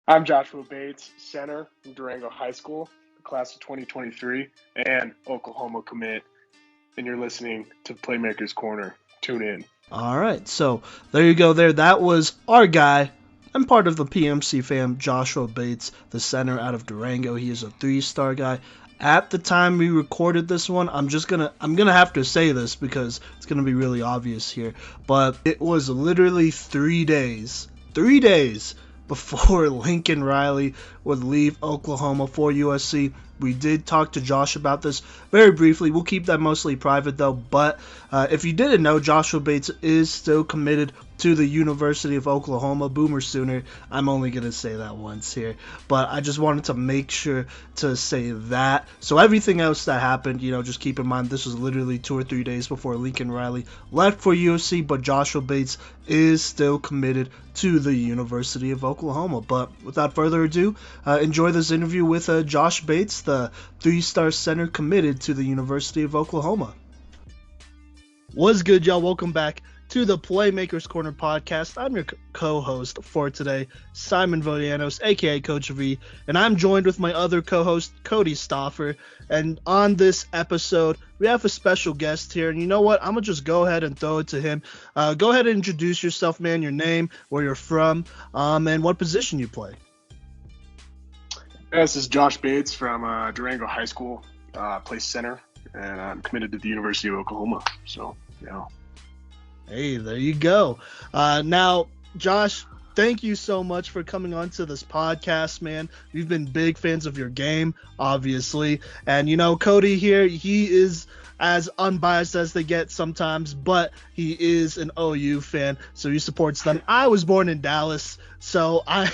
I'm Joshua Bates, center from Durango High School, class of 2023, and Oklahoma commit. And you're listening to Playmakers Corner. Tune in. All right, so there you go. That was our guy. I'm part of the PMC fam, Joshua Bates, the center out of Durango. He is a 3-star guy. At the time we recorded this one, I'm gonna have to say this because it's gonna be really obvious here. But it was literally 3 days before Lincoln Riley would leave Oklahoma for USC. We did talk to Josh about this very briefly. We'll keep that mostly private though. But if you didn't know, Joshua Bates is still committed to the University of Oklahoma. Boomer Sooner. I'm only going to say that once here. But I just wanted to make sure to say that. So everything else that happened, just keep in mind this was literally 2 or 3 days before Lincoln Riley left for USC. But Joshua Bates is still committed to the University of Oklahoma. But without further ado, enjoy this interview with Josh Bates, the 3-star center committed to the University of Oklahoma. What's good, y'all? Welcome back to the Playmakers Corner podcast. I'm your co-host for today, Simon Vodianos, aka Coach V, and I'm joined with my other co-host, Cody Stoffer. And on this episode, we have a special guest here, and you know what? I'm gonna just go ahead and throw it to him. Go ahead and introduce yourself, man. Your name, where you're from, and what position you play. This is Josh Bates from Durango High School, play center, and I'm committed to the University of Oklahoma. So, Hey, there you go. Now, Josh, thank you so much for coming on to this podcast, man. We've been big fans of your game, obviously. And, Cody here, he is as unbiased as they get sometimes, but he is an OU fan, so he supports them. I was born in Dallas, so I'm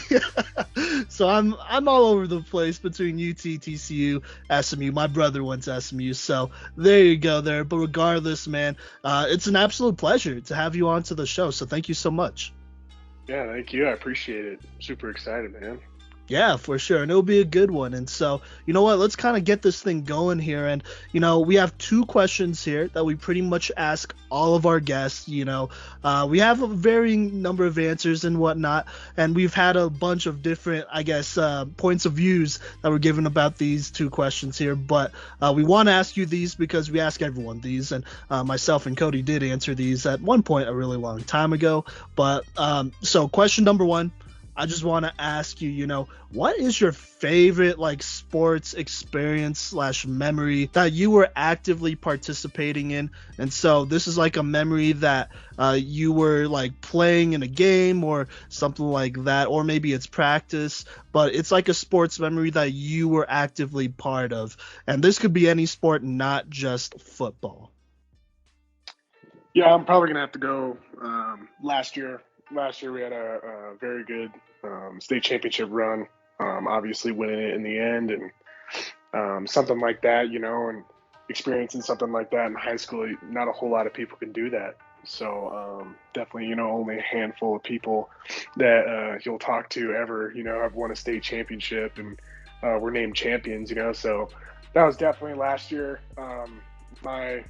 all over the place between UT, TCU, SMU. My brother went to SMU, so there you go there. But regardless, man, it's an absolute pleasure to have you on to the show, so thank you so much. Yeah, thank you. I appreciate it. Super excited, man. Yeah, for sure. And it'll be a good one. And so, you know what? Let's kind of get this thing going here. And, we have 2 questions here that we pretty much ask all of our guests. We have a varying number of answers and whatnot. And we've had a bunch of different, points of views that were given about these 2 questions here. But we want to ask you these because we ask everyone these. And myself and Cody did answer these at one point a really long time ago. But so question number 1. I just want to ask you, what is your favorite sports experience / memory that you were actively participating in? And so this is a memory that you were playing in a game or something like that, or maybe it's practice, but it's a sports memory that you were actively part of. And this could be any sport, not just football. Yeah, I'm probably going to have to go last year. Last year we had a very good state championship run, obviously winning it in the end, and something like that, and experiencing something like that in high school, not a whole lot of people can do that. So definitely, only a handful of people that you'll talk to ever, have won a state championship and were named champions, so that was definitely last year my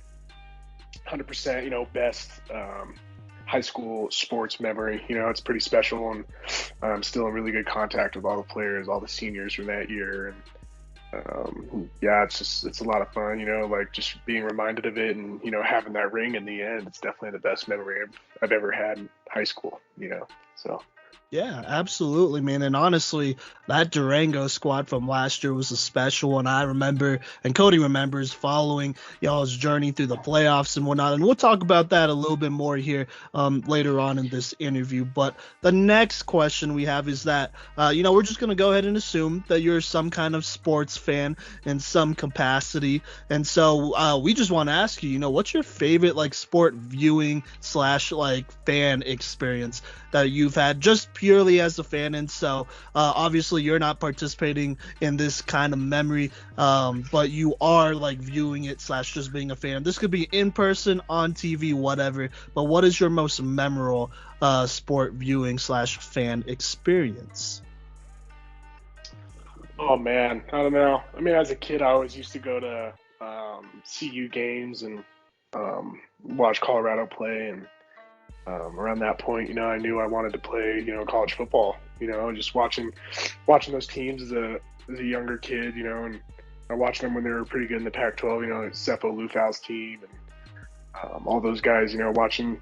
100%, best high school sports memory. It's pretty special, and I'm still in really good contact with all the players, all the seniors from that year. And it's a lot of fun, just being reminded of it and, having that ring in the end. It's definitely the best memory I've ever had in high school, so. Yeah, absolutely, man. And honestly, that Durango squad from last year was a special one. I remember, and Cody remembers, following y'all's journey through the playoffs and whatnot. And we'll talk about that a little bit more here later on in this interview. But the next question we have is that, we're just going to go ahead and assume that you're some kind of sports fan in some capacity. And so we just want to ask you, what's your favorite sport viewing / fan experience that you've had just purely as a fan? And so obviously you're not participating in this kind of memory, but you are viewing it / just being a fan. This could be in person, on TV, whatever, but what is your most memorable sport viewing / fan experience? Oh man, I don't know. I mean, as a kid I always used to go to CU games and watch Colorado play, and around that point, I knew I wanted to play, college football, just watching those teams as a younger kid, and I watched them when they were pretty good in the Pac-12, Seppo Lufau's team and all those guys, watching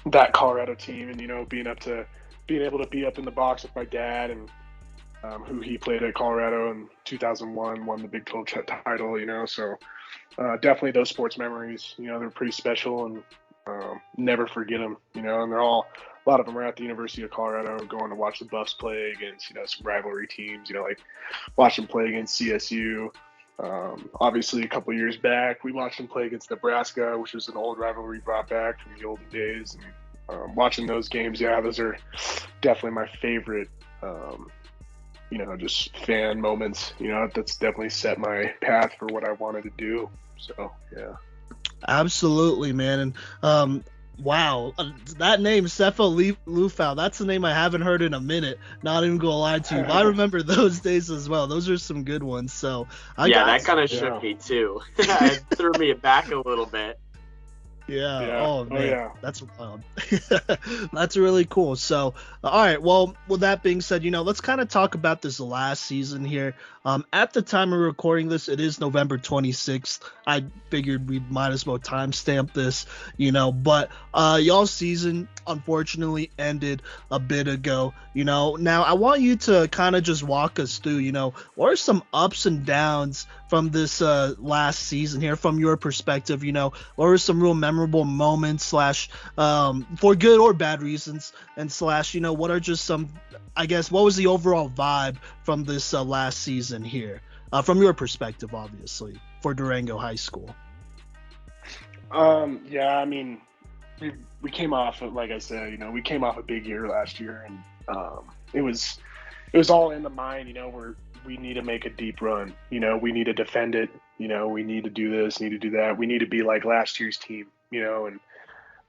that Colorado team and, being able to be up in the box with my dad and who he played at Colorado in 2001, won the Big 12 title, so definitely those sports memories, they're pretty special and never forget them, and a lot of them are at the University of Colorado going to watch the Buffs play against, some rivalry teams, like watch them play against CSU. Obviously, a couple years back, we watched them play against Nebraska, which was an old rivalry brought back from the olden days. And watching those games, those are definitely my favorite, just fan moments. That's definitely set my path for what I wanted to do. So, yeah. Absolutely, man. And wow, that name, Seppo Lufau, that's a name I haven't heard in a minute. Not even gonna lie to you. I remember those days as well. Those are some good ones. So that kind of shook me too. It threw me back a little bit. Yeah. Oh man, that's wild. That's really cool. So, all right. Well, with that being said, let's kind of talk about this last season here. At the time of recording this, it is November 26th. I figured we might as well timestamp this, but y'all's season unfortunately ended a bit ago. Now I want you to kind of just walk us through, what are some ups and downs from this last season here from your perspective? What were some real memorable moments / for good or bad reasons, and / what are just some, I guess, what was the overall vibe from this last season here from your perspective, obviously, for Durango High School? I mean, we came off, like I said, we came off a big year last year, and it was all in the mind, where we need to make a deep run, we need to defend it, we need to do this, need to do that, we need to be like last year's team, and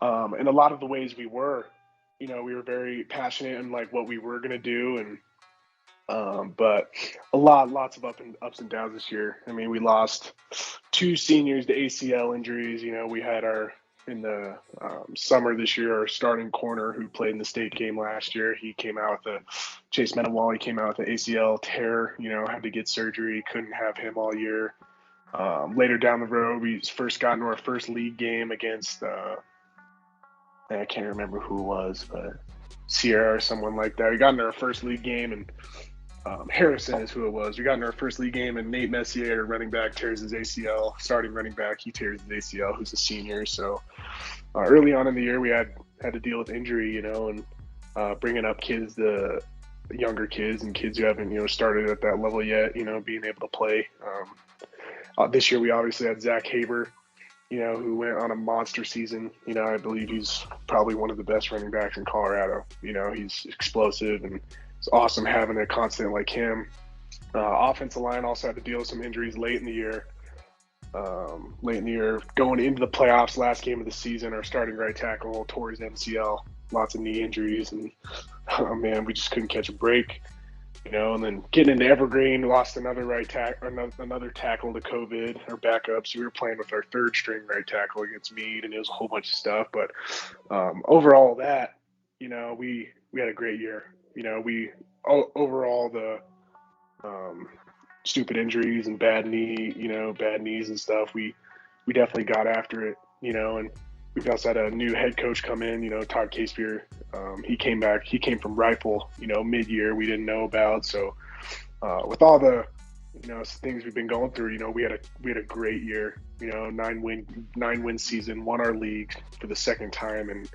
a lot of the ways we were very passionate in like what we were gonna do, and but lots of ups and downs this year. I mean, we lost 2 seniors to ACL injuries. We had in the summer this year, our starting corner who played in the state game last year, he came out with Chase Menawale came out with an ACL tear, had to get surgery, couldn't have him all year. Later down the road, we first got into our first league game against, I can't remember who it was, but Sierra or someone like that. We got into our first league game, and Harrison is who it was. We got in our first league game, and Nate Messier, running back, tears his ACL. Starting running back, he tears his ACL, who's a senior. So early on in the year, we had to deal with injury, and bringing up kids, the younger kids and kids who haven't, started at that level yet, being able to play. This year, we obviously had Zach Haber, who went on a monster season. I believe he's probably one of the best running backs in Colorado. He's explosive, and it's awesome having a constant like him. Offensive line also had to deal with some injuries late in the year. Going into the playoffs, last game of the season, our starting right tackle tore his MCL. Lots of knee injuries, and oh man, we just couldn't catch a break. And then getting into Evergreen, lost another another tackle to COVID, our backup. So we were playing with our third string right tackle against Meade, and it was a whole bunch of stuff. But overall, we had a great year. Overall the stupid injuries and bad knees and stuff, we definitely got after it, and we also had a new head coach come in, Todd Casepier. He came from Rifle, mid-year we didn't know about. So with all the, things we've been going through, we had a great year, 9-win season, won our league for the second time in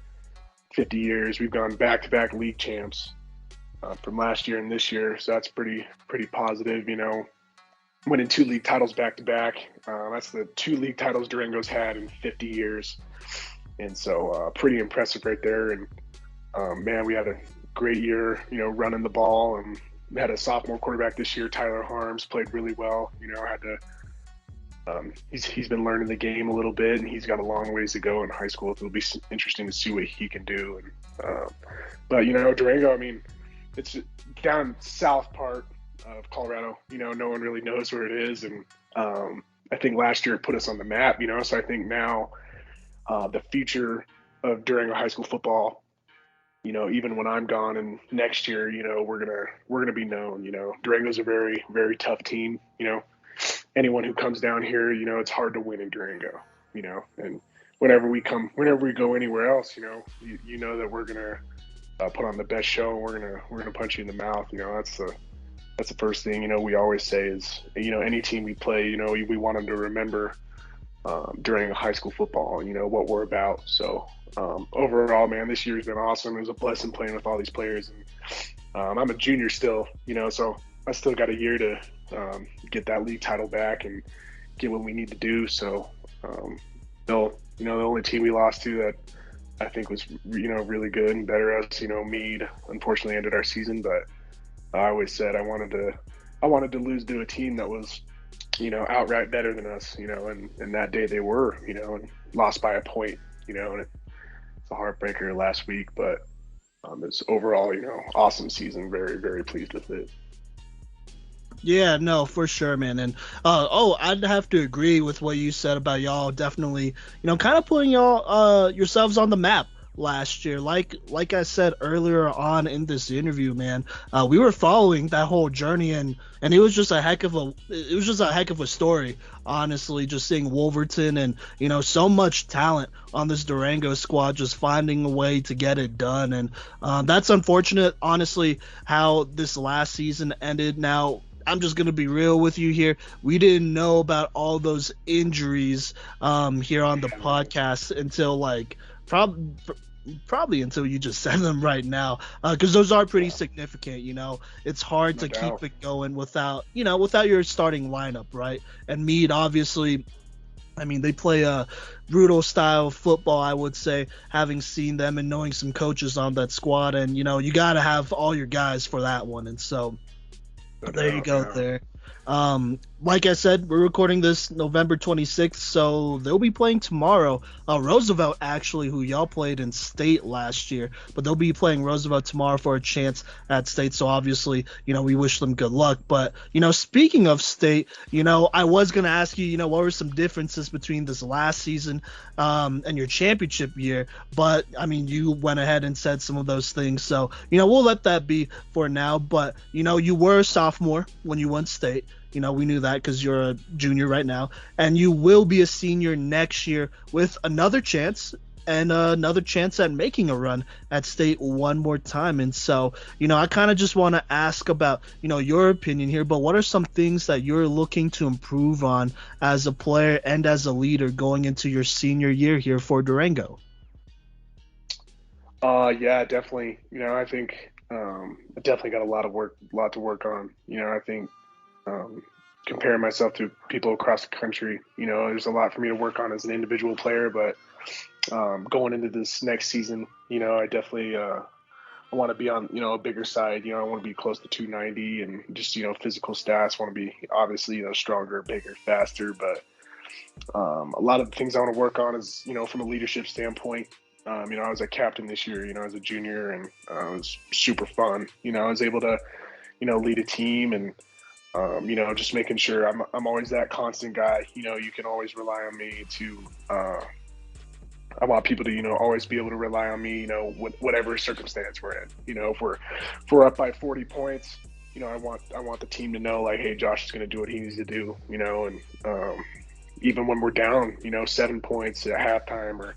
50 years. We've gone back-to-back league champs from last year and this year. So that's pretty positive, winning 2 league titles back-to-back. That's the 2 league titles Durango's had in 50 years. And so pretty impressive right there. And man, we had a great year, running the ball, and we had a sophomore quarterback this year, Tyler Harms, played really well. He's been learning the game a little bit, and he's got a long ways to go in high school. It'll be interesting to see what he can do. And but Durango, I mean, it's down south part of Colorado. No one really knows where it is, and I think last year it put us on the map. So I think now the future of Durango High School football even when I'm gone and next year, we're gonna be known. Durango's a very, very tough team. Anyone who comes down here, it's hard to win in Durango. And whenever we go anywhere else, you know that we're gonna put on the best show. And we're gonna punch you in the mouth. That's the first thing. We always say is, any team we play, we want them to remember during high school football, what we're about. So overall, man, this year's been awesome. It was a blessing playing with all these players. And I'm a junior still, so I still got a year to get that league title back and get what we need to do. So, the only team we lost to that I think was, really good and better us, Meade unfortunately ended our season, but I always said I wanted to lose to a team that was, outright better than us, and that day they were, and lost by a point, and it's a heartbreaker last week, but it's overall, awesome season. Very, very pleased with it. Yeah, no, for sure, man. And I'd have to agree with what you said about y'all definitely, kind of putting y'all yourselves on the map last year. Like I said earlier on in this interview, man, we were following that whole journey, and it was just a heck of a story, honestly, just seeing Wolverton and so much talent on this Durango squad just finding a way to get it done. And that's unfortunate, honestly, how this last season ended. Now, I'm just going to be real with you here. We didn't know about all those injuries here on the podcast until probably until you just said them right now, because those are pretty significant. It's hard to keep it going without your starting lineup, right? And Meade, obviously, I mean, they play a brutal style of football, I would say, having seen them and knowing some coaches on that squad. And, you got to have all your guys for that one. And so there you go there. Like I said, we're recording this November 26th, so they'll be playing tomorrow. Roosevelt, actually, who y'all played in state last year, but they'll be playing Roosevelt tomorrow for a chance at state. So obviously, we wish them good luck. But, speaking of state, I was going to ask you, what were some differences between this last season and your championship year? But, I mean, you went ahead and said some of those things. So, we'll let that be for now. But, you were a sophomore when you won state. We knew that because you're a junior right now, and you will be a senior next year with another chance at making a run at state one more time. And so, I kind of just want to ask about, your opinion here, but what are some things that you're looking to improve on as a player and as a leader going into your senior year here for Durango? Yeah, definitely. I think I definitely got a lot to work on. I think comparing myself to people across the country, there's a lot for me to work on as an individual player. But going into this next season, I definitely I want to be on a bigger side. I want to be close to 290 and just physical stats. Want to be obviously stronger, bigger, faster. But a lot of the things I want to work on is from a leadership standpoint. I was a captain this year, as a junior, and it was super fun. I was able to lead a team and just making sure I'm always that constant guy. You can always rely on me to. I want people to always be able to rely on me. Whatever circumstance we're in. If we're up by 40 points, I want the team to know like, hey, Josh is going to do what he needs to do. And even when we're down, 7 points at halftime, or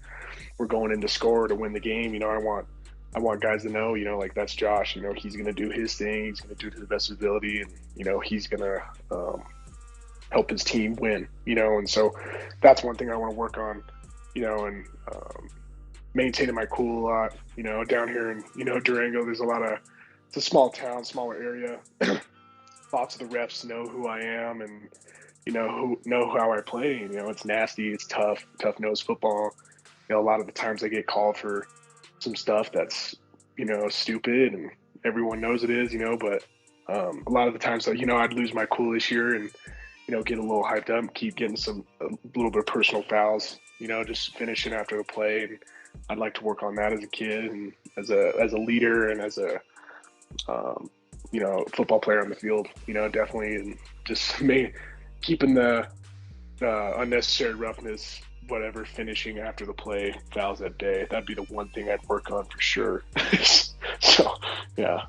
we're going in to score to win the game. I want guys to know, like that's Josh. He's going to do his thing. He's going to do it to the best of his ability, and he's going to help his team win. And so that's one thing I want to work on. And maintaining my cool a lot. Down here in Durango, there's it's a small town, smaller area. Lots of the refs know who I am, and who know how I play. It's nasty, it's tough nose football. A lot of the times I get called for some stuff that's stupid, and everyone knows it is, but a lot of the times I'd lose my cool this year and get a little hyped up, keep getting a little bit of personal fouls, just finishing after the play. And I'd like to work on that as a kid and as a leader and as a football player on the field, definitely, and just keeping the unnecessary roughness whatever finishing after the play fouls that day. That'd be the one thing I'd work on for sure. So, yeah.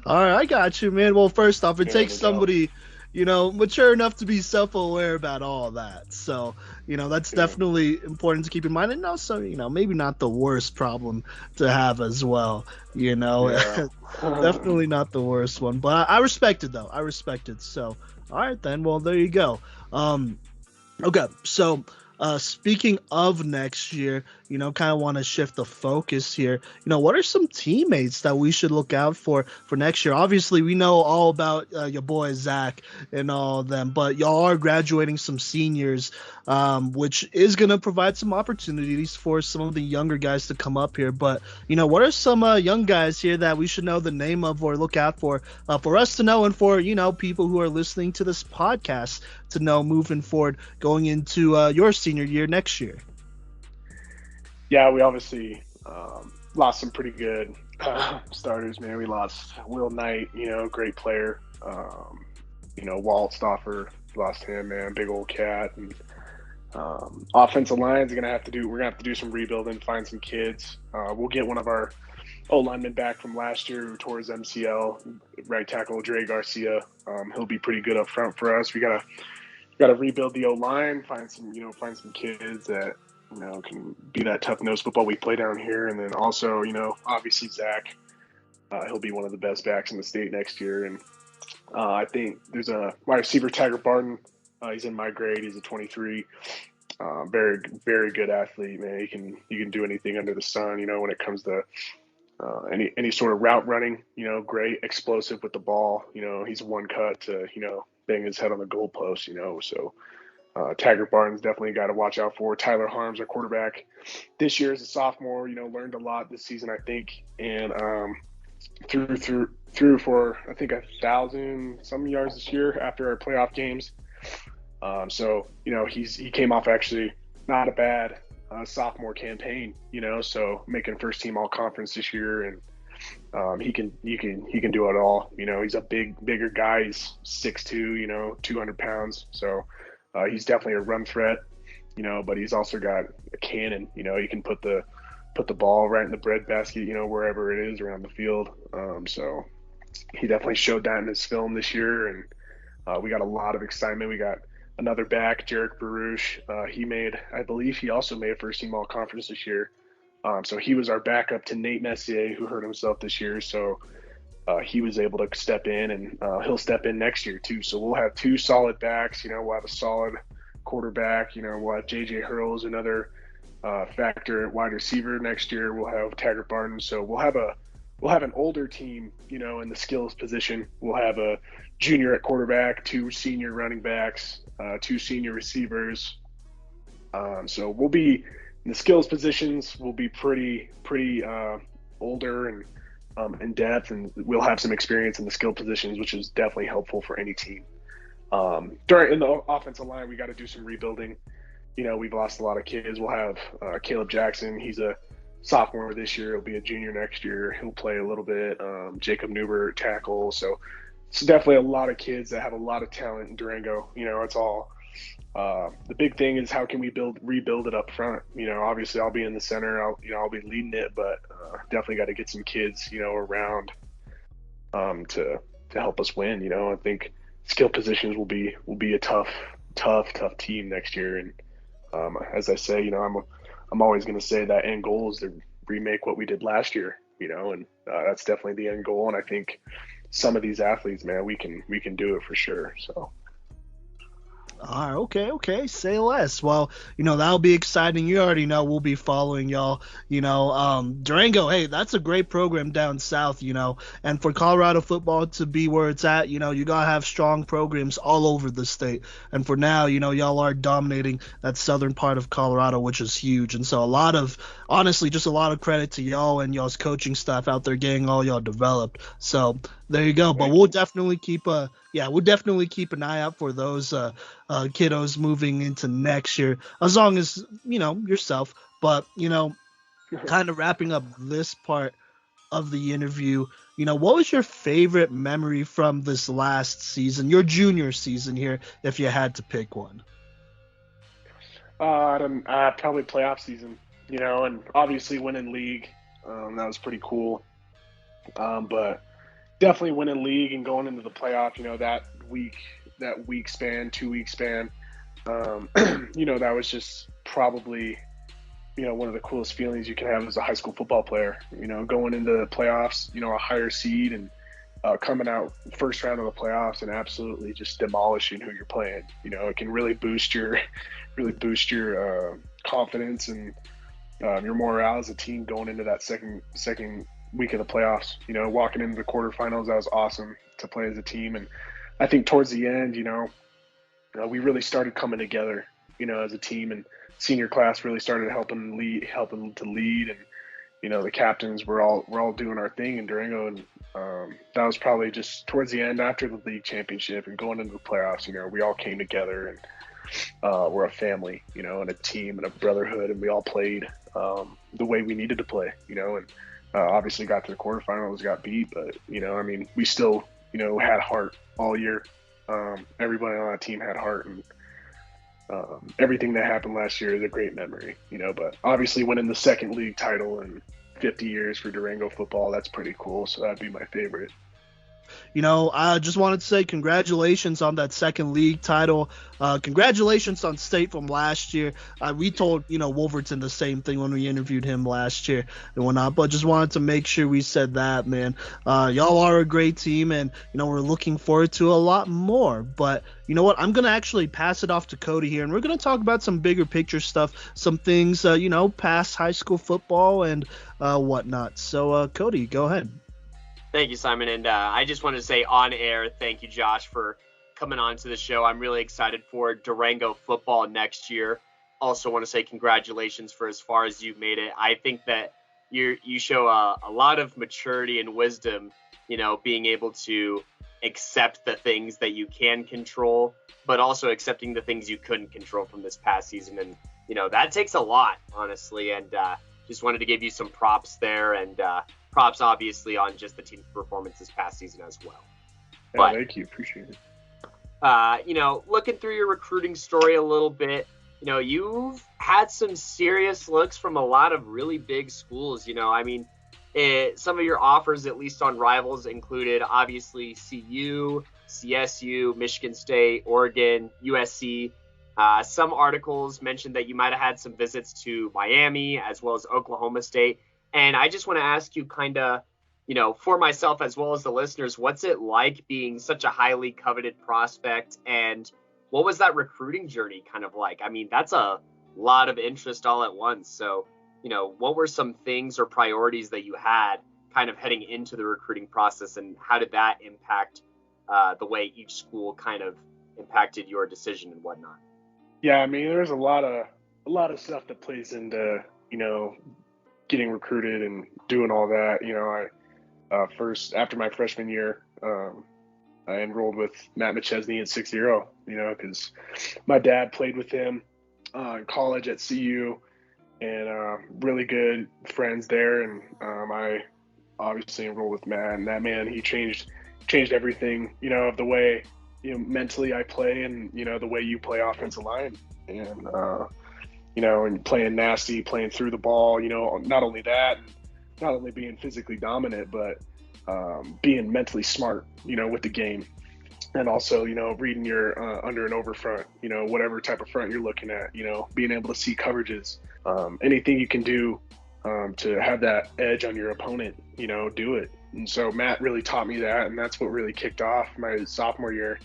All right, I got you, man. Well, first off, it Yeah, takes no doubt. somebody, mature enough to be self-aware about all that. So, that's Yeah. definitely important to keep in mind. And also, maybe not the worst problem to have as well. Yeah. Definitely not the worst one. But I respect it, though. I respect it. So, all right, then. Well, there you go. Okay, so speaking of next year, kind of want to shift the focus here. What are some teammates that we should look out for next year? Obviously, we know all about your boy Zach and all of them, but y'all are graduating some seniors, which is going to provide some opportunities for some of the younger guys to come up here. But what are some young guys here that we should know the name of or look out for us to know, and for people who are listening to this podcast to know moving forward going into your senior year next year? Yeah, we obviously lost some pretty good starters, man. We lost Will Knight, great player. Walt Stoffer, lost him, man, big old cat. And offensive lines we're gonna have to do some rebuilding, find some kids. We'll get one of our O linemen back from last year who tore his MCL, right tackle Dre Garcia. He'll be pretty good up front for us. We gotta rebuild the O line, find some kids that can be that tough nosed football we play down here, and then also obviously Zach, he'll be one of the best backs in the state next year, and I think there's a wide receiver, Taggart Barton. He's in my grade. He's a 23. Very very good athlete, man. He can do anything under the sun. When it comes to any sort of route running, great, explosive with the ball. He's one cut to bang his head on the goalpost. So Taggart Barnes definitely a guy to watch out for. Tyler Harms, our quarterback, this year as a sophomore, learned a lot this season, I think, and threw for I think 1,000 some yards this year after our playoff games. So he came off actually not a bad sophomore campaign, so making first team all conference this year, and he can do it all. He's a bigger guy. He's 6'2", 200 pounds. So he's definitely a run threat, but he's also got a cannon. He can put the ball right in the breadbasket, wherever it is around the field. So he definitely showed that in his film this year, and we got a lot of excitement. We got another back, Jarek Baruch. I believe he also made a first team all conference this year. So he was our backup to Nate Messier, who hurt himself this year. So he was able to step in, and he'll step in next year too. So we'll have two solid backs. We'll have a solid quarterback. We'll have JJ Hurls, another factor at wide receiver next year. We'll have Taggart Barton. So we'll have an older team, in the skills position. We'll have a junior at quarterback, two senior running backs, two senior receivers. So we'll be in the skills positions. We'll be pretty older and in depth, and we'll have some experience in the skill positions, which is definitely helpful for any team. In the offensive line, we got to do some rebuilding. We've lost a lot of kids. We'll have Caleb Jackson. He's a sophomore this year. He'll be a junior next year. He'll play a little bit. Jacob Newbert, tackle. So it's definitely a lot of kids that have a lot of talent in Durango. It's all the big thing is how can we rebuild it up front. Obviously I'll be in the center. I'll be leading it, but definitely got to get some kids around to help us win. I think skill positions will be a tough team next year, and as I say, I'm always going to say that end goal is to remake what we did last year, and that's definitely the end goal. And I think some of these athletes, man, we can do it for sure. So. All right, okay. Say less. Well, that'll be exciting. You already know we'll be following y'all. Durango, hey, that's a great program down south, and for Colorado football to be where it's at, you gotta have strong programs all over the state. And for now, y'all are dominating that southern part of Colorado, which is huge. And so honestly, just a lot of credit to y'all and y'all's coaching staff out there getting all y'all developed. So there you go. But we'll definitely keep an eye out for those kiddos moving into next year, as long as yourself. But kind of wrapping up this part of the interview, what was your favorite memory from this last season, your junior season here, if you had to pick one? I don't, probably playoff season, and obviously winning league. That was pretty cool. But definitely winning league and going into the playoff, that week span, 2 week span, that was just probably, one of the coolest feelings you can have as a high school football player, going into the playoffs, a higher seed and coming out first round of the playoffs and absolutely just demolishing who you're playing. It can really boost your confidence and your morale as a team going into that second week of the playoffs. Walking into the quarterfinals, that was awesome to play as a team. And I think towards the end, we really started coming together, as a team, and senior class really started helping to lead, and the captains were all doing our thing in Durango, and that was probably just towards the end after the league championship and going into the playoffs. We all came together and we're a family, and a team and a brotherhood, and we all played the way we needed to play, and obviously got to the quarterfinals, got beat, but we still had heart all year. Everybody on that team had heart, and everything that happened last year is a great memory, but obviously winning the second league title in 50 years for Durango football, that's pretty cool. So that'd be my favorite. I just wanted to say congratulations on that second league title. Congratulations on state from last year. We told, Wolverton the same thing when we interviewed him last year and whatnot, but just wanted to make sure we said that, man. Y'all are a great team, and, we're looking forward to a lot more. But you know what? I'm going to actually pass it off to Cody here, and we're going to talk about some bigger picture stuff, some things, past high school football and whatnot. So, Cody, go ahead. Thank you, Simon. And I just wanted to say on air, thank you, Josh, for coming on to the show. I'm really excited for Durango football next year. Also want to say congratulations for as far as you've made it. I think that you show a lot of maturity and wisdom, being able to accept the things that you can control, but also accepting the things you couldn't control from this past season. And, that takes a lot, honestly. And just wanted to give you some props there, and props obviously on just the team's performance this past season as well. Yeah, but, thank you. Appreciate it. Looking through your recruiting story a little bit, you've had some serious looks from a lot of really big schools. Some of your offers, at least on Rivals, included obviously CU, CSU, Michigan State, Oregon, USC. Some articles mentioned that you might have had some visits to Miami as well as Oklahoma State. And I just want to ask you kind of, for myself as well as the listeners, what's it like being such a highly coveted prospect, and what was that recruiting journey kind of like? That's a lot of interest all at once. So, what were some things or priorities that you had kind of heading into the recruiting process, and how did that impact the way each school kind of impacted your decision and whatnot? Yeah, there's a lot of stuff that plays into, getting recruited and doing all that. I first, after my freshman year, I enrolled with Matt McChesney in 6-0, because my dad played with him in college at CU, and really good friends there. And I obviously enrolled with Matt, and that man, he changed everything, of the way, mentally I play, and, the way you play offensive line. And, and playing nasty, playing through the ball, not only that, not only being physically dominant, but being mentally smart, with the game. And also, reading your under and over front, whatever type of front you're looking at, being able to see coverages, anything you can do to have that edge on your opponent, do it. And so Matt really taught me that, and that's what really kicked off my sophomore year,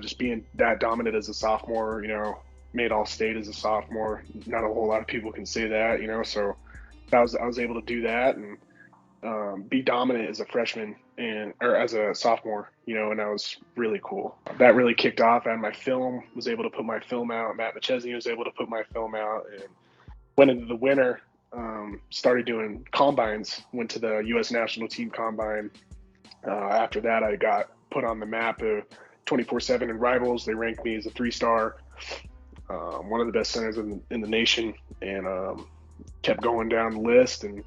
just being that dominant as a sophomore, made All-State as a sophomore. Not a whole lot of people can say that, so I was able to do that and be dominant as a freshman or as a sophomore, and that was really cool. That really kicked off. I had my film, was able to put my film out. Matt McChesney was able to put my film out, and went into the winter, started doing combines, went to the U.S. national team combine. After that, I got put on the map of 24/7 in Rivals. They ranked me as a 3-star. One of the best centers in the nation, and kept going down the list, and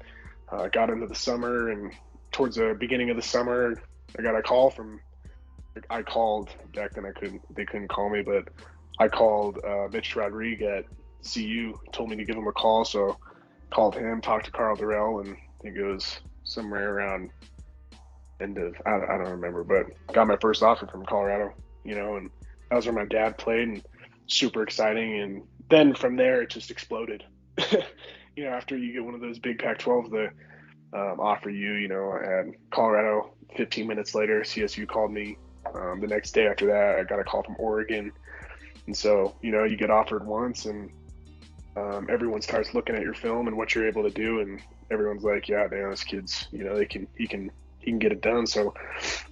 got into the summer, and towards the beginning of the summer, I got a call I called back then. They couldn't call me, but I called Mitch Rodriguez at CU, told me to give him a call. So called him, talked to Carl Durrell, and I think it was somewhere around end of, I don't remember, but got my first offer from Colorado, and that was where my dad played, and super exciting. And then from there, it just exploded. After you get one of those big Pac-12s that offer you, I had Colorado. 15 minutes later, CSU called me. The next day after that, I got a call from Oregon. And so, you get offered once, and everyone starts looking at your film and what you're able to do, and everyone's like, yeah, man, this kid's, he can get it done. So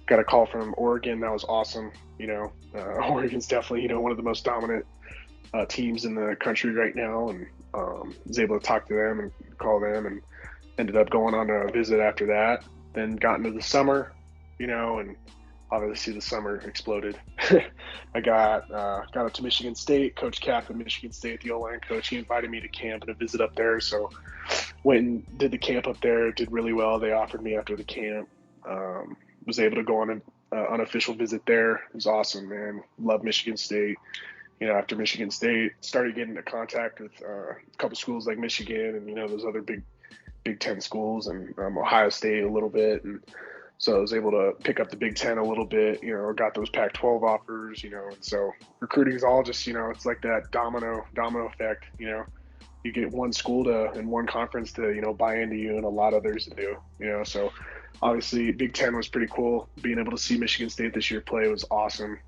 got a call from Oregon. That was awesome. Oregon's definitely, one of the most dominant teams in the country right now, and was able to talk to them and call them, and ended up going on a visit after that. Then got into the summer, and obviously the summer exploded. I got up to Michigan State. Coach Cap at Michigan State, the O-line coach, he invited me to camp and a visit up there. So went and did the camp up there, did really well. They offered me after the camp. Was able to go on an unofficial visit there. It was awesome, man. Love Michigan State. After Michigan State, started getting into contact with a couple schools like Michigan and, those other Big Ten schools, and Ohio State a little bit. And so I was able to pick up the Big Ten a little bit, got those Pac-12 offers, and so recruiting is all just, it's like that domino effect. You get one school and one conference to, buy into you, and a lot of others do, so obviously Big Ten was pretty cool. Being able to see Michigan State this year play was awesome.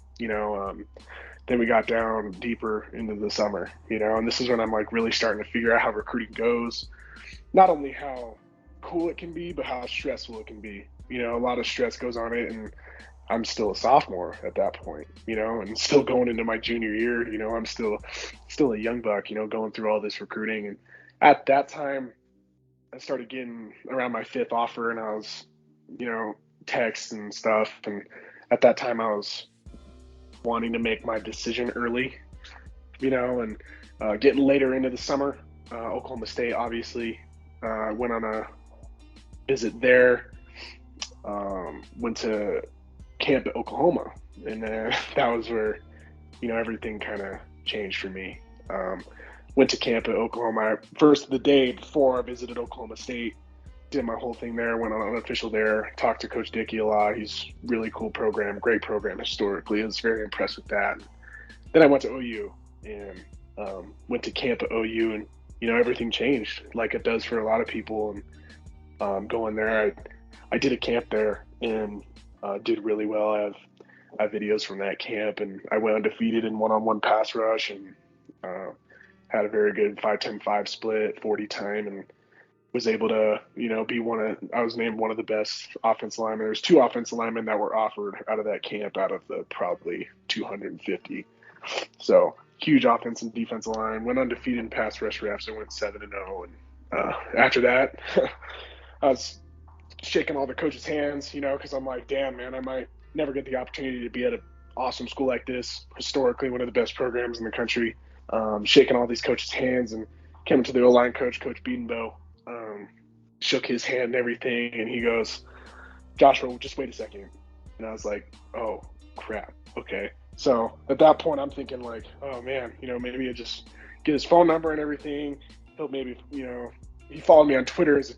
Then we got down deeper into the summer, and this is when I'm like really starting to figure out how recruiting goes. Not only how cool it can be, but how stressful it can be. A lot of stress goes on it, and I'm still a sophomore at that point, and still going into my junior year. I'm still a young buck, going through all this recruiting. And at that time, I started getting around my fifth offer, and I was, texts and stuff. And at that time, I was wanting to make my decision early, and getting later into the summer. Oklahoma State, obviously, went on a visit there. Went to camp at Oklahoma, and that was where, everything kind of changed for me. Went to camp at Oklahoma. First, the day before I visited Oklahoma State, did my whole thing there, went on unofficial there, talked to Coach Dickey a lot. He's really cool program, great program historically. I was very impressed with that. Then I went to OU and went to camp at OU, and, everything changed like it does for a lot of people. And going there, I did a camp there and did really well. I have videos from that camp, and I went undefeated in one-on-one pass rush, and had a very good 5-10-5 split, 40 time, and was able to, I was named one of the best offensive linemen. There's 2 offensive linemen that were offered out of that camp out of the probably 250. So huge offensive and defensive line. Went undefeated in pass rush refs. I went 7-0. And after that, I was shaking all the coaches' hands, because I'm like, damn, man, I might never get the opportunity to be at an awesome school like this, historically one of the best programs in the country. Shaking all these coaches' hands, and came to the O-line coach, Coach Beadenbow, shook his hand and everything, and he goes, Joshua, just wait a second. And I was like, oh, crap, okay. So at that point, I'm thinking like, oh, man, maybe I just get his phone number and everything. He'll maybe, he followed me on Twitter as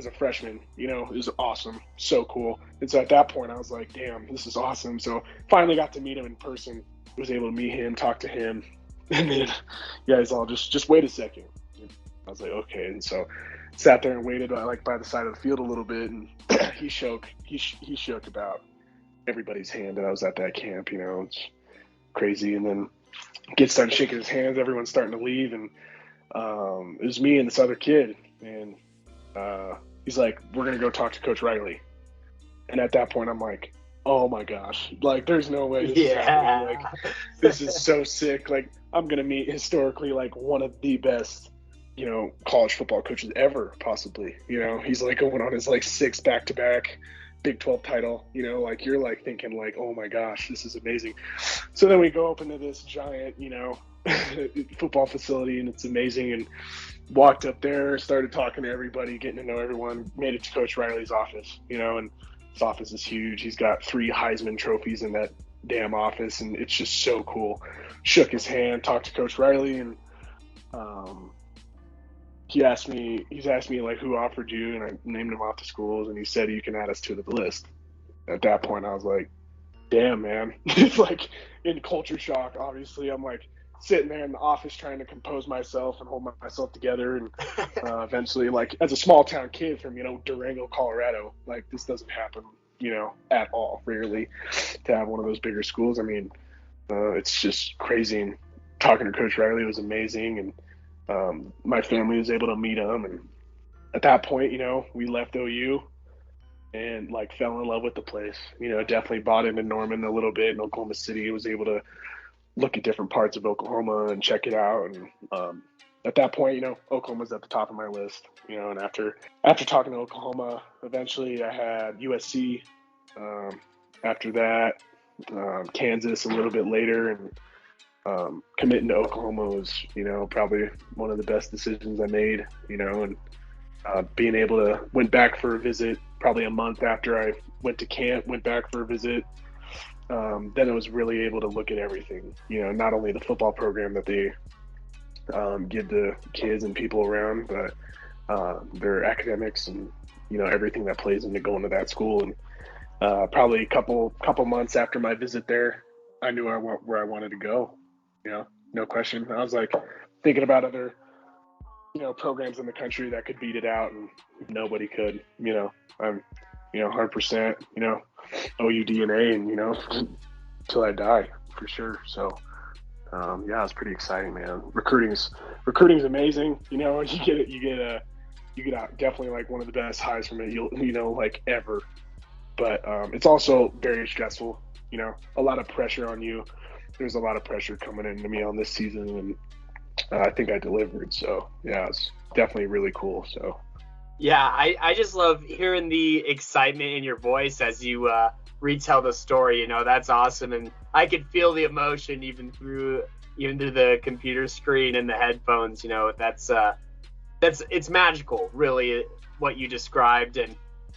a freshman, it was awesome, so cool. And so at that point, I was like, damn, this is awesome. So finally got to meet him in person, was able to meet him, talk to him, and then he's all just wait a second. I was like, okay. And so sat there and waited by the side of the field a little bit, and he shook about everybody's hand that I was at that camp. It's crazy. And then started shaking his hands, everyone's starting to leave, and it was me and this other kid, and he's like, we're gonna go talk to Coach Riley. And at that point, I'm like, oh my gosh, like there's no way this is happening. Like, this is so sick. Like, I'm gonna meet historically like one of the best, college football coaches ever, possibly. He's like going on his like 6th back-to-back Big 12 title. Like you're like thinking like, oh my gosh, this is amazing. So then we go up into this giant, football facility, and it's amazing. And walked up there, started talking to everybody, getting to know everyone, made it to Coach Riley's office, and his office is huge. He's got 3 Heisman trophies in that damn office, and it's just so cool. Shook his hand, talked to Coach Riley, and he's asked me like who offered you, and I named him off the schools, and he said you can add us to the list. At that point, I was like, damn, man. It's like in culture shock. Obviously, I'm like sitting there in the office trying to compose myself and hold myself together, and eventually, like as a small town kid from Durango, Colorado, like this doesn't happen, at all. Rarely to have one of those bigger schools. I mean, it's just crazy. And talking to Coach Riley was amazing, and my family was able to meet him. And at that point, we left OU and like fell in love with the place. Definitely bought into Norman a little bit in Oklahoma City. Was able to look at different parts of Oklahoma and check it out. And at that point, Oklahoma's at the top of my list. And after talking to Oklahoma, eventually I had USC. After that, Kansas a little bit later, and committing to Oklahoma was, probably one of the best decisions I made. And being able to went back for a visit probably a month after I went to camp, went back for a visit. Then I was really able to look at everything, not only the football program that they give to kids and people around, but their academics and, everything that plays into going to that school. And probably a couple months after my visit there, I knew where I wanted to go, no question. I was like thinking about other programs in the country that could beat it out, and nobody could. I'm 100% OU DNA, and till I die for sure. So yeah, it's pretty exciting, man. Recruiting's amazing. You get definitely like one of the best highs from it like ever. But it's also very stressful. A lot of pressure on you. There's a lot of pressure coming into me on this season, and I think I delivered. So yeah, it's definitely really cool. So yeah, I just love hearing the excitement in your voice as you retell the story. That's awesome, and I could feel the emotion even through the computer screen and the headphones. It's magical, really, what you described, and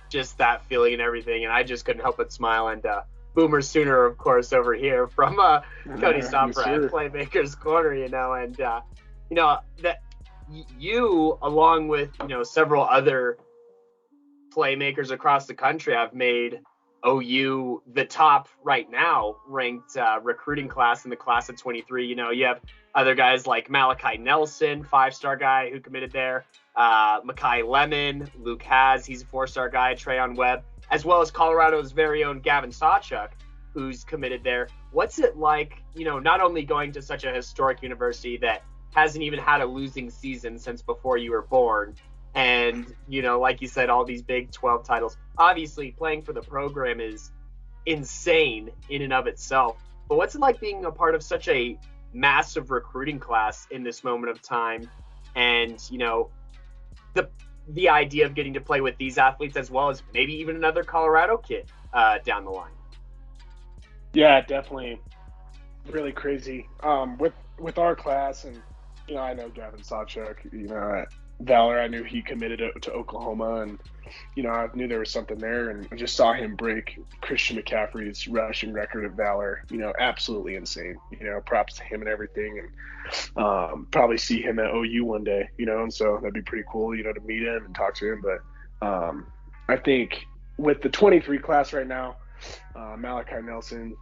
just that feeling and everything. And I just couldn't help but smile. And Boomer Sooner, of course, over here from Cody Stopper at Playmakers Corner, and that you, along with several other playmakers across the country, have made OU the top right now ranked recruiting class in the class of 23. You have other guys like Malachi Nelson, 5-star guy who committed there, Makai Lemon, Luke Has, he's a 4-star guy, Trayon Webb, as well as Colorado's very own Gavin Sawchuk, who's committed there. What's it like, not only going to such a historic university that hasn't even had a losing season since before you were born, and, like you said, all these Big 12 titles. Obviously, playing for the program is insane in and of itself. But what's it like being a part of such a massive recruiting class in this moment of time? And, the idea of getting to play with these athletes, as well as maybe even another Colorado kid down the line. Yeah, definitely. Really crazy. With our class, and, I know Gavin Sawchuk, Valor, I knew he committed to Oklahoma, and I knew there was something there, and I just saw him break Christian McCaffrey's rushing record at Valor. Absolutely insane. Props to him and everything, and probably see him at OU one day. And so that'd be pretty cool. To meet him and talk to him. But I think with the 23 class right now, Malachi Nelson,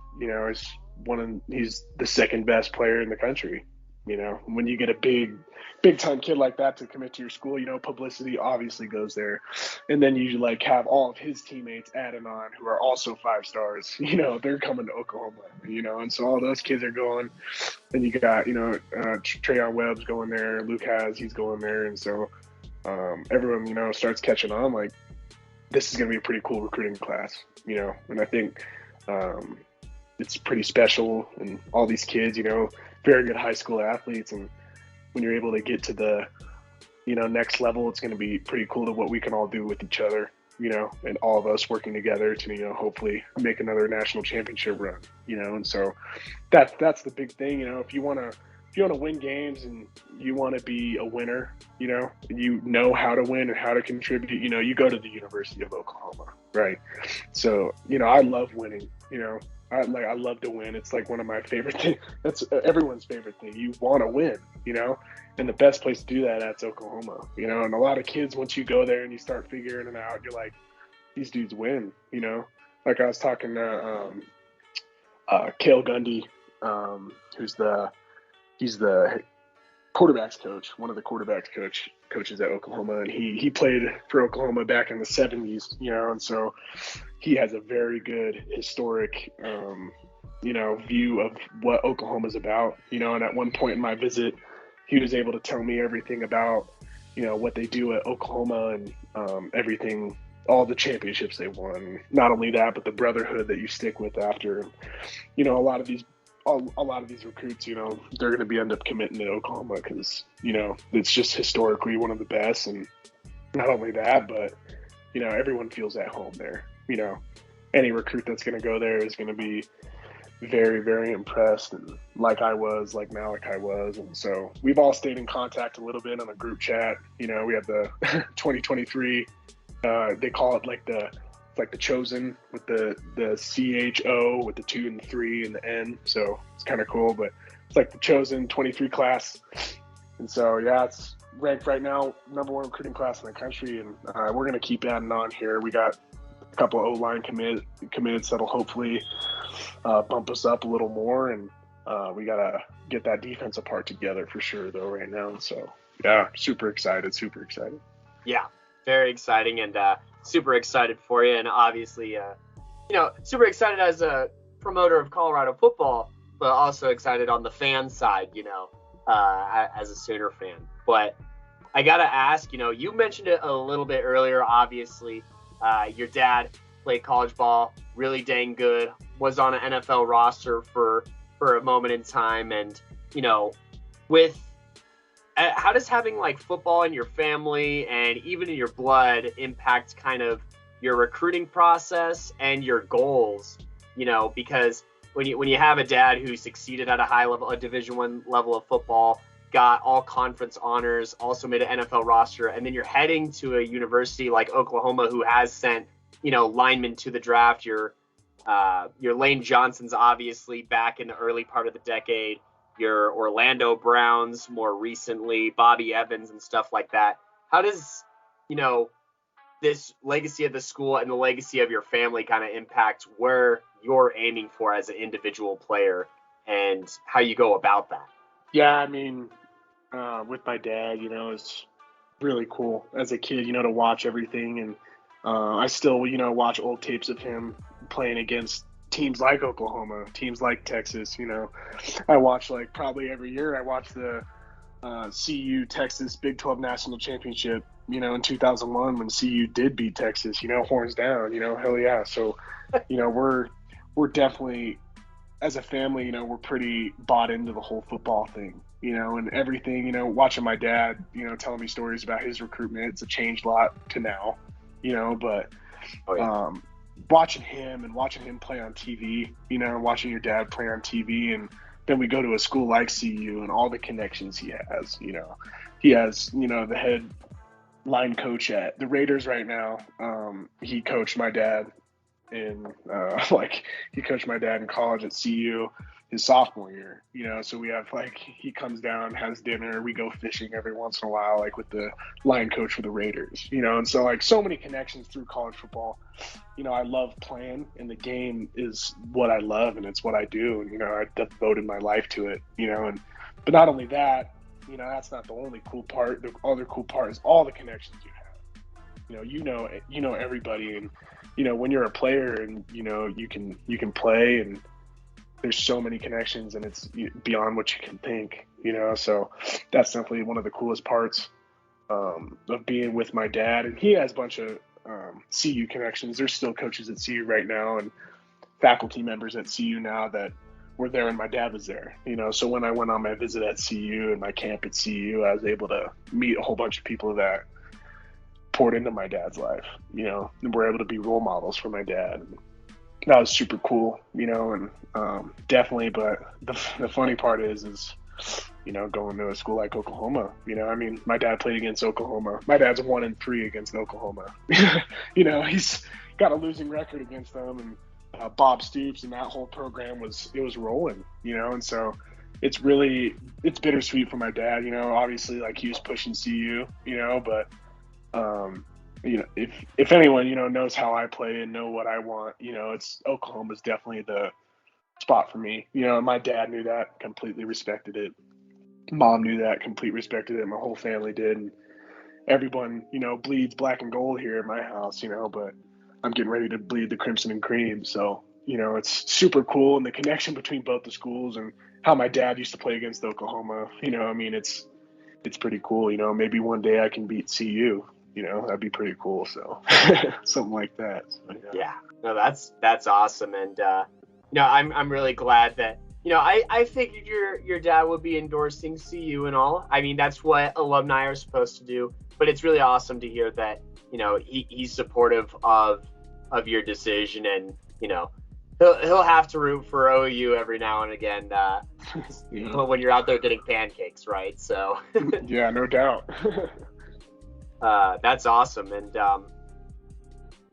he's the second best player in the country. When you get a big time kid like that to commit to your school, publicity obviously goes there. And then you like have all of his teammates added on who are also 5 stars, they're coming to Oklahoma, and so all those kids are going. And you got, Trayon Webb's going there, Luke Has, he's going there. And so everyone, starts catching on, like, this is going to be a pretty cool recruiting class, and I think it's pretty special. And all these kids, very good high school athletes, and when you're able to get to the next level, it's going to be pretty cool to what we can all do with each other, and all of us working together to hopefully make another national championship run, and so that's the big thing. If you want to win games and you want to be a winner, how to win and how to contribute, you go to the University of Oklahoma, right? So I love winning. I love to win. It's like one of my favorite things. That's everyone's favorite thing. You want to win, and the best place to do that's Oklahoma, and a lot of kids, once you go there and you start figuring it out, you're like, these dudes win, like I was talking to Cale Gundy, he's the quarterbacks coach, one of the quarterbacks coaches at Oklahoma, and he played for Oklahoma back in the 70s, and so he has a very good historic, view of what Oklahoma's about, and at one point in my visit, he was able to tell me everything about, what they do at Oklahoma and everything, all the championships they won. Not only that, but the brotherhood that you stick with after. A lot of these recruits, they're going to end up committing to Oklahoma because, it's just historically one of the best. And not only that, but, everyone feels at home there. Any recruit that's going to go there is going to be very, very impressed. And like Malachi was. And so we've all stayed in contact a little bit on a group chat. We have the 2023, they call it like the chosen with the CHO with the 2 and the 3 and the N. So it's kind of cool, but it's like the chosen 23 class. And so, it's ranked right now #1 recruiting class in the country. And we're going to keep adding on here. We got a couple of O-line commits that'll hopefully bump us up a little more. And we got to get that defensive part together for sure though right now. So super excited. Yeah, very exciting, and super excited for you. And obviously, super excited as a promoter of Colorado football, but also excited on the fan side, as a Sooner fan. But I got to ask, you mentioned it a little bit earlier, obviously. Your dad played college ball, really dang good, was on an NFL roster for a moment in time. And, how does having like football in your family and even in your blood impact kind of your recruiting process and your goals? Because when you have a dad who succeeded at a Division I level of football, got all conference honors, also made an NFL roster, and then you're heading to a university like Oklahoma who has sent, linemen to the draft. Your Lane Johnsons, obviously, back in the early part of the decade. Your Orlando Browns more recently, Bobby Evans and stuff like that. How does, this legacy of the school and the legacy of your family kind of impact where you're aiming for as an individual player and how you go about that? Yeah, I mean, with my dad, it's really cool as a kid, to watch everything. And I still, watch old tapes of him playing against teams like Oklahoma, teams like Texas. I watch like probably every year. I watch the CU Texas Big 12 National Championship, in 2001 when CU did beat Texas, horns down, hell yeah. So, we're definitely, as a family, we're pretty bought into the whole football thing, and everything, watching my dad, telling me stories about his recruitment. It's a changed a lot to now, but watching him play on TV, watching your dad play on TV, and then we go to a school like CU and all the connections he has, he has, the head line coach at the Raiders right now. He coached my dad in college at CU his sophomore year, so we have he comes down, has dinner, we go fishing every once in a while, with the line coach for the Raiders, and so so many connections through college football. I love playing, and the game is what I love, and it's what I do, and I devoted my life to it, but not only that, that's not the only cool part. The other cool part is all the connections you have. Everybody, and when you're a player and you can play, and there's so many connections, and it's beyond what you can think, so that's definitely one of the coolest parts of being with my dad. And he has a bunch of CU connections. There's still coaches at CU right now and faculty members at CU now that were there when my dad was there, so when I went on my visit at CU and my camp at CU, I was able to meet a whole bunch of people that poured into my dad's life, and were able to be role models for my dad. And that was super cool, and definitely. But the funny part is going to a school like Oklahoma. My dad played against Oklahoma. My dad's 1-3 against Oklahoma. He's got a losing record against them, and Bob Stoops and that whole program was rolling, and so it's bittersweet for my dad, obviously like he was pushing CU, but if anyone, knows how I play and know what I want, it's Oklahoma's definitely the spot for me. My dad knew that, completely respected it. Mom knew that, completely respected it. My whole family did. And everyone, bleeds black and gold here at my house, but I'm getting ready to bleed the crimson and cream. So, it's super cool. And the connection between both the schools and how my dad used to play against Oklahoma, it's pretty cool. Maybe one day I can beat CU, that'd be pretty cool. So something like that. So, yeah, no, that's awesome. And, I'm really glad that, I figured your dad would be endorsing CU and all. I mean, that's what alumni are supposed to do. But it's really awesome to hear that, he's supportive of your decision, and, he'll have to root for OU every now and again when you're out there getting pancakes, right? So yeah, no doubt. That's awesome. And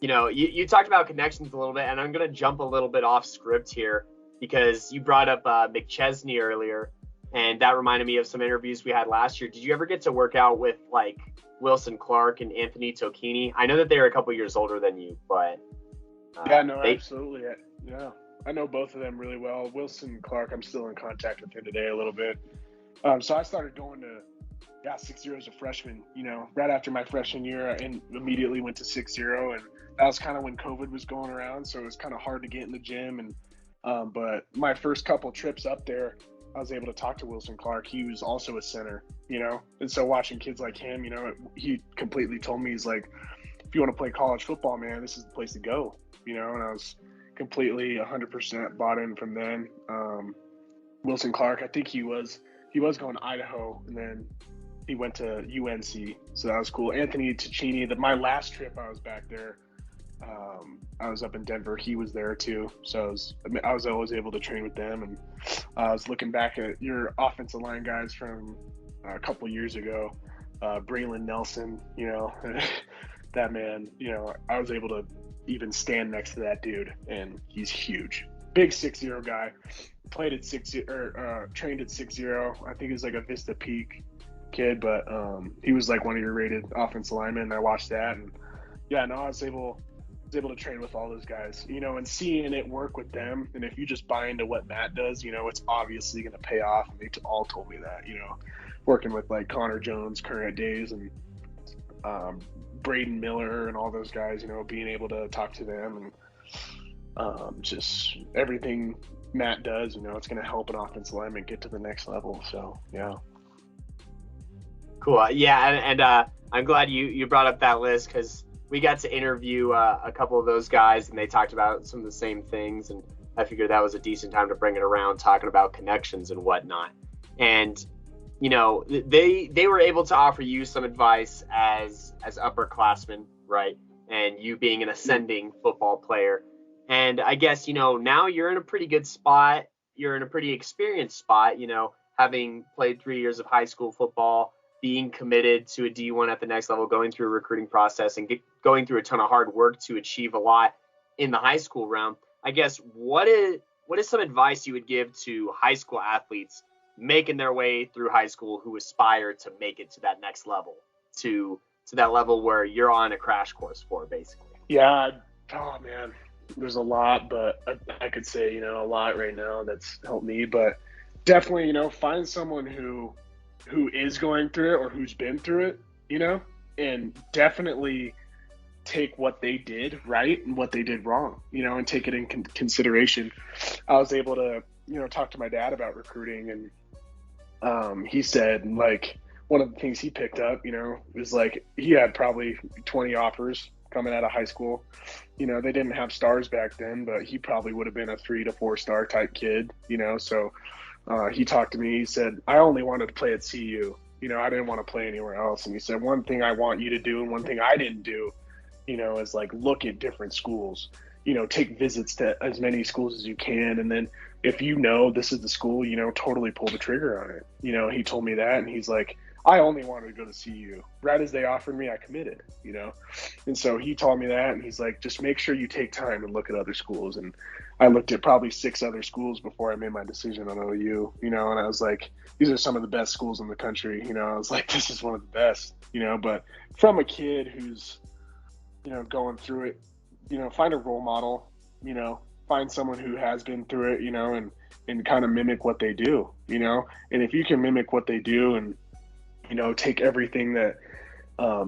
you talked about connections a little bit, and I'm gonna jump a little bit off script here because you brought up McChesney earlier, and that reminded me of some interviews we had last year. Did you ever get to work out with like Wilson Clark and Anthony Tocchini? I know that they're a couple years older than you, but absolutely. Yeah, I know both of them really well. Wilson Clark, I'm still in contact with him today a little bit. So I started going to 6-0 as a freshman, right after my freshman year, and immediately went to 6-0, and that was kind of when COVID was going around, so it was kind of hard to get in the gym. And but my first couple trips up there, I was able to talk to Wilson Clark. He was also a center, and so watching kids like him, he completely told me, he's like, if you want to play college football, man, this is the place to go, and I was completely 100% bought in from then. Wilson Clark, I think he was going to Idaho, and then he went to UNC, so that was cool. Anthony Tocchini, my last trip I was back there, I was up in Denver. He was there too, so I was always able to train with them. And I was looking back at your offensive line guys from a couple years ago, Braylon Nelson. That man. I was able to even stand next to that dude, and he's huge, big 6'0" guy. Played at 6'0", or trained at 6'0". I think he was like a Vista Peak kid, but he was like one of your rated offensive linemen. And I watched that, and I was able to train with all those guys, and seeing it work with them. And if you just buy into what Matt does, it's obviously going to pay off. And they all told me that, working with like Connor Jones, current days, and Braden Miller and all those guys, being able to talk to them, and just everything Matt does, it's going to help an offensive lineman get to the next level. So, yeah. Cool. Yeah. And I'm glad you brought up that list, because we got to interview a couple of those guys, and they talked about some of the same things. And I figured that was a decent time to bring it around, talking about connections and whatnot. And, they were able to offer you some advice as upperclassmen, right? And you being an ascending football player. And I guess, now you're in a pretty good spot. You're in a pretty experienced spot, having played 3 years of high school football, being committed to a D1 at the next level, going through a recruiting process, and going through a ton of hard work to achieve a lot in the high school realm. I guess what is some advice you would give to high school athletes making their way through high school who aspire to make it to that next level, to that level where you're on a crash course for, basically? Yeah. Oh man, there's a lot, but I could say, a lot right now that's helped me, but definitely, find someone who is going through it or who's been through it, and definitely take what they did right and what they did wrong, and take it in consideration. I was able to, talk to my dad about recruiting, and he said, like, one of the things he picked up, was like, he had probably 20 offers coming out of high school. They didn't have stars back then, but he probably would have been a 3 to 4 star type kid, so he talked to me. He said, I only wanted to play at CU. I didn't want to play anywhere else. And he said, one thing I want you to do, and one thing I didn't do, is like look at different schools, take visits to as many schools as you can. And then if this is the school, totally pull the trigger on it. He told me that, and he's like, I only wanted to go to CU. Right as they offered me, I committed, you know? And so he told me that, and he's like, just make sure you take time and look at other schools. And I looked at probably 6 other schools before I made my decision on OU, you know, and I was like, these are some of the best schools in the country, you know? I was like, this is one of the best, you know? But from a kid who's, you know, going through it, you know, find a role model, you know, find someone who has been through it, you know, and kind of mimic what they do, you know? And if you can mimic what they do and, you know, take everything that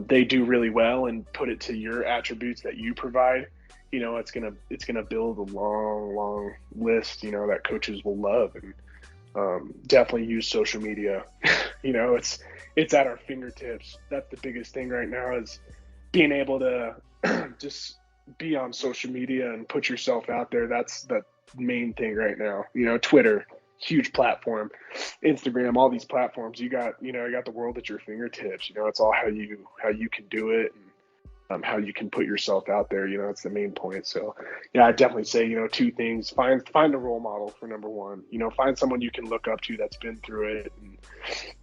they do really well and put it to your attributes that you provide, you know, it's gonna build a long list, you know, that coaches will love. And definitely use social media. You know, it's at our fingertips. That's the biggest thing right now, is being able to just be on social media and put yourself out there. That's the main thing right now. You know, Twitter, huge platform, Instagram, all these platforms. You got the world at your fingertips. You know, it's all how you can do it, and how you can put yourself out there. You know, that's the main point. So yeah, I definitely say, you know, 2 things: find a role model for number 1. You know, find someone you can look up to that's been through it,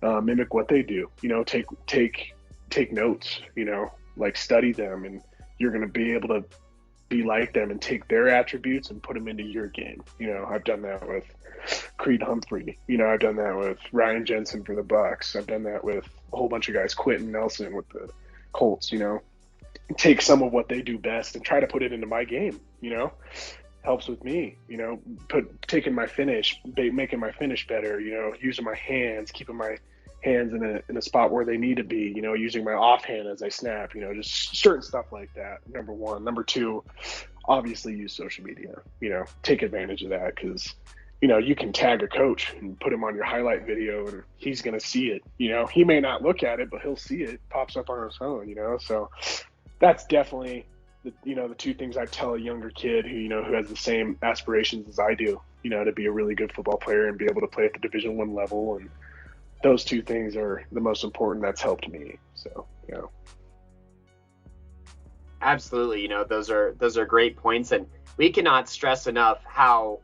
and mimic what they do. You know, take notes. You know, like study them, and you're going to be able to be like them and take their attributes and put them into your game. You know, I've done that with Creed Humphrey. You know, I've done that with Ryan Jensen for the Bucks. I've done that with a whole bunch of guys, Quentin Nelson with the Colts. You know, take some of what they do best and try to put it into my game. You know, helps with me. You know, taking my finish, making my finish better. You know, using my hands, keeping my hands in a spot where they need to be, you know, using my offhand as I snap, you know, just certain stuff like that. Number 1. Number 2, obviously use social media, you know, take advantage of that, because, you know, you can tag a coach and put him on your highlight video and he's going to see it. You know, he may not look at it, but he'll see it. Pops up on his phone, you know? So that's definitely the 2 things I tell a younger kid who, you know, who has the same aspirations as I do, you know, to be a really good football player and be able to play at the Division I level. And those 2 things are the most important. That's helped me. So, you know. Absolutely. You know, those are great points, and we cannot stress enough how,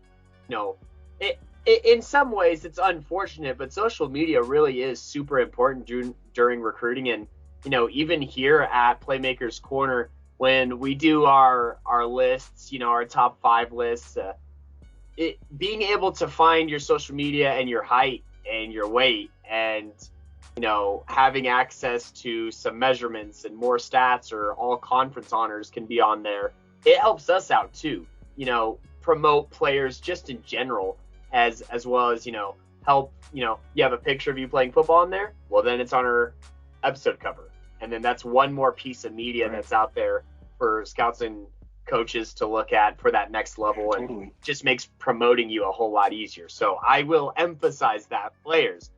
you know, it in some ways it's unfortunate, but social media really is super important during recruiting. And, you know, even here at Playmakers Corner, when we do our lists, you know, our top 5 lists, being able to find your social media and your height and your weight, and, you know, having access to some measurements and more stats or all conference honors can be on there. It helps us out too, you know, promote players just in general, as well as, you know, help, you know, you have a picture of you playing football in there, well, then it's on our episode cover, and then that's one more piece of media that's out there for scouts and coaches to look at for that next level, and just makes promoting you a whole lot easier. So I will emphasize that players,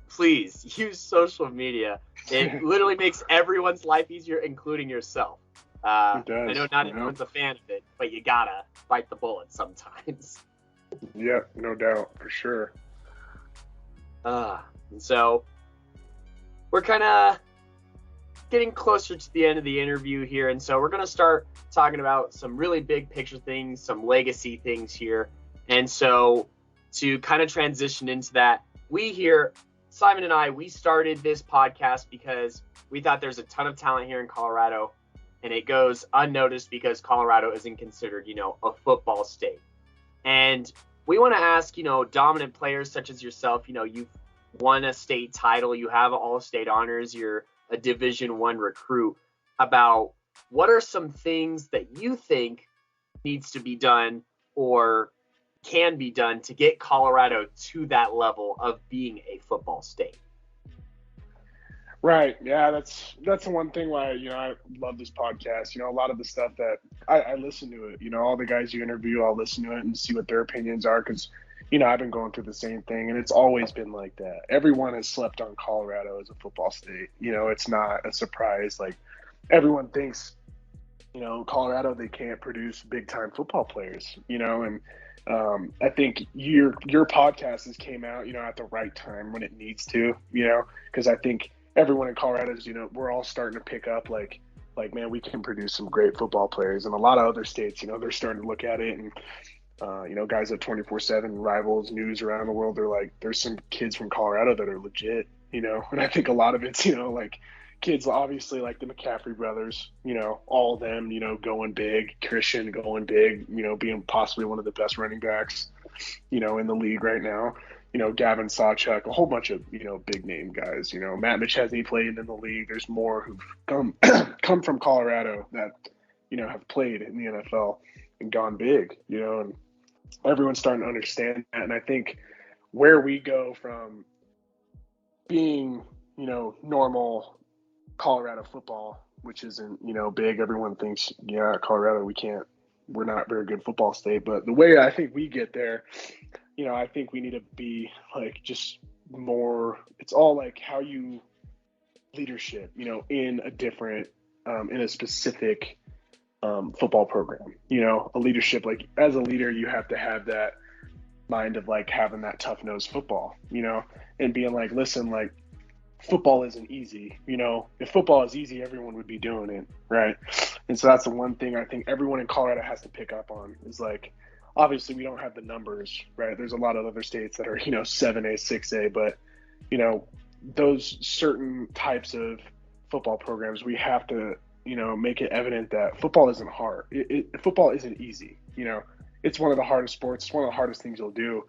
please use social media. It literally makes everyone's life easier, including yourself. I know not everyone's a fan of it, but you gotta bite the bullet sometimes. Yeah, no doubt, for sure. And so we're kind of getting closer to the end of the interview here, and so we're going to start talking about some really big picture things, some legacy things here. And so to kind of transition into that, we here, Simon and I, we started this podcast because we thought there's a ton of talent here in Colorado, and it goes unnoticed because Colorado isn't considered, you know, a football state. And we want to ask, you know, dominant players such as yourself, you know, you've won a state title, you have all state honors, you're a Division I recruit, about what are some things that you think needs to be done or can be done to get Colorado to that level of being a football state. Right. Yeah, that's the one thing why, you know, I love this podcast. You know, a lot of the stuff that I listen to it, you know, all the guys you interview, I'll listen to it and see what their opinions are, because, you know, I've been going through the same thing, and it's always been like that. Everyone has slept on Colorado as a football state. You know, it's not a surprise. Like, everyone thinks, you know, Colorado, they can't produce big time football players, you know, and I think your podcast has came out, you know, at the right time when it needs to, you know, because I think everyone in Colorado is, you know, we're all starting to pick up like, man, we can produce some great football players. And a lot of other states, you know, they're starting to look at it, and, you know, guys at 24/7 Rivals News around the world, they're like, there's some kids from Colorado that are legit, and I think a lot of it's, like kids, obviously like the McCaffrey brothers, all of them, going big, Christian going big, being possibly one of the best running backs, in the league right now. Gavin Sawchuk, a whole bunch of, big name guys. Matt McChesney played in the league. There's more who've come from Colorado that, have played in the NFL and gone big, and everyone's starting to understand that. And I think where we go from being, normal Colorado football, which isn't, big, everyone thinks, yeah, Colorado, we're not a very good football state. But the way I think we get there, I think we need to be like just more, it's all like how you leadership, in a different, in a specific football program, a leadership, like as a leader, you have to have that mind of like having that tough nosed football, and being like, listen, like football isn't easy, if football is easy, everyone would be doing it. Right. And so that's the one thing I think everyone in Colorado has to pick up on is like, obviously we don't have the numbers, right? There's a lot of other states that are, 7A, 6A, but, those certain types of football programs, we have to, make it evident that football isn't hard. Football isn't easy, it's one of the hardest sports. It's one of the hardest things you'll do,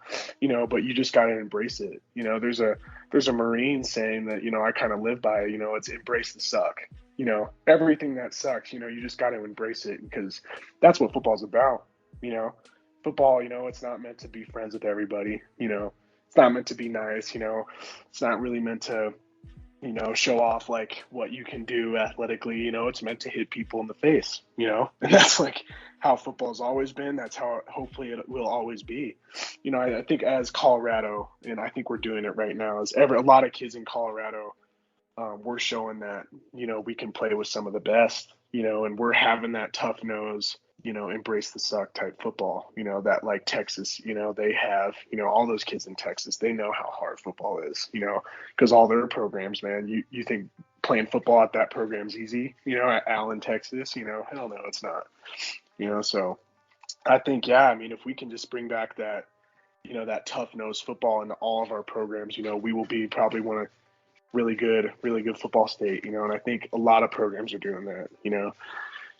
but you just got to embrace it. There's a Marine saying that, I kind of live by, it's embrace the suck, everything that sucks, you just got to embrace it because that's what football's about. Football, it's not meant to be friends with everybody, it's not meant to be nice, it's not really meant to, show off like what you can do athletically, it's meant to hit people in the face, and that's like how football's always been. That's how hopefully it will always be. I think as Colorado, and I think we're doing it right now, is a lot of kids in Colorado, we're showing that, we can play with some of the best, and we're having that tough nose, embrace the suck type football, that like Texas, they have, all those kids in Texas, they know how hard football is, because all their programs, man, you think playing football at that program's easy, at Allen, Texas, hell no, it's not, so I think, yeah, I mean, if we can just bring back that, that tough nosed football into all of our programs, we will be probably one of really good football state, and I think a lot of programs are doing that,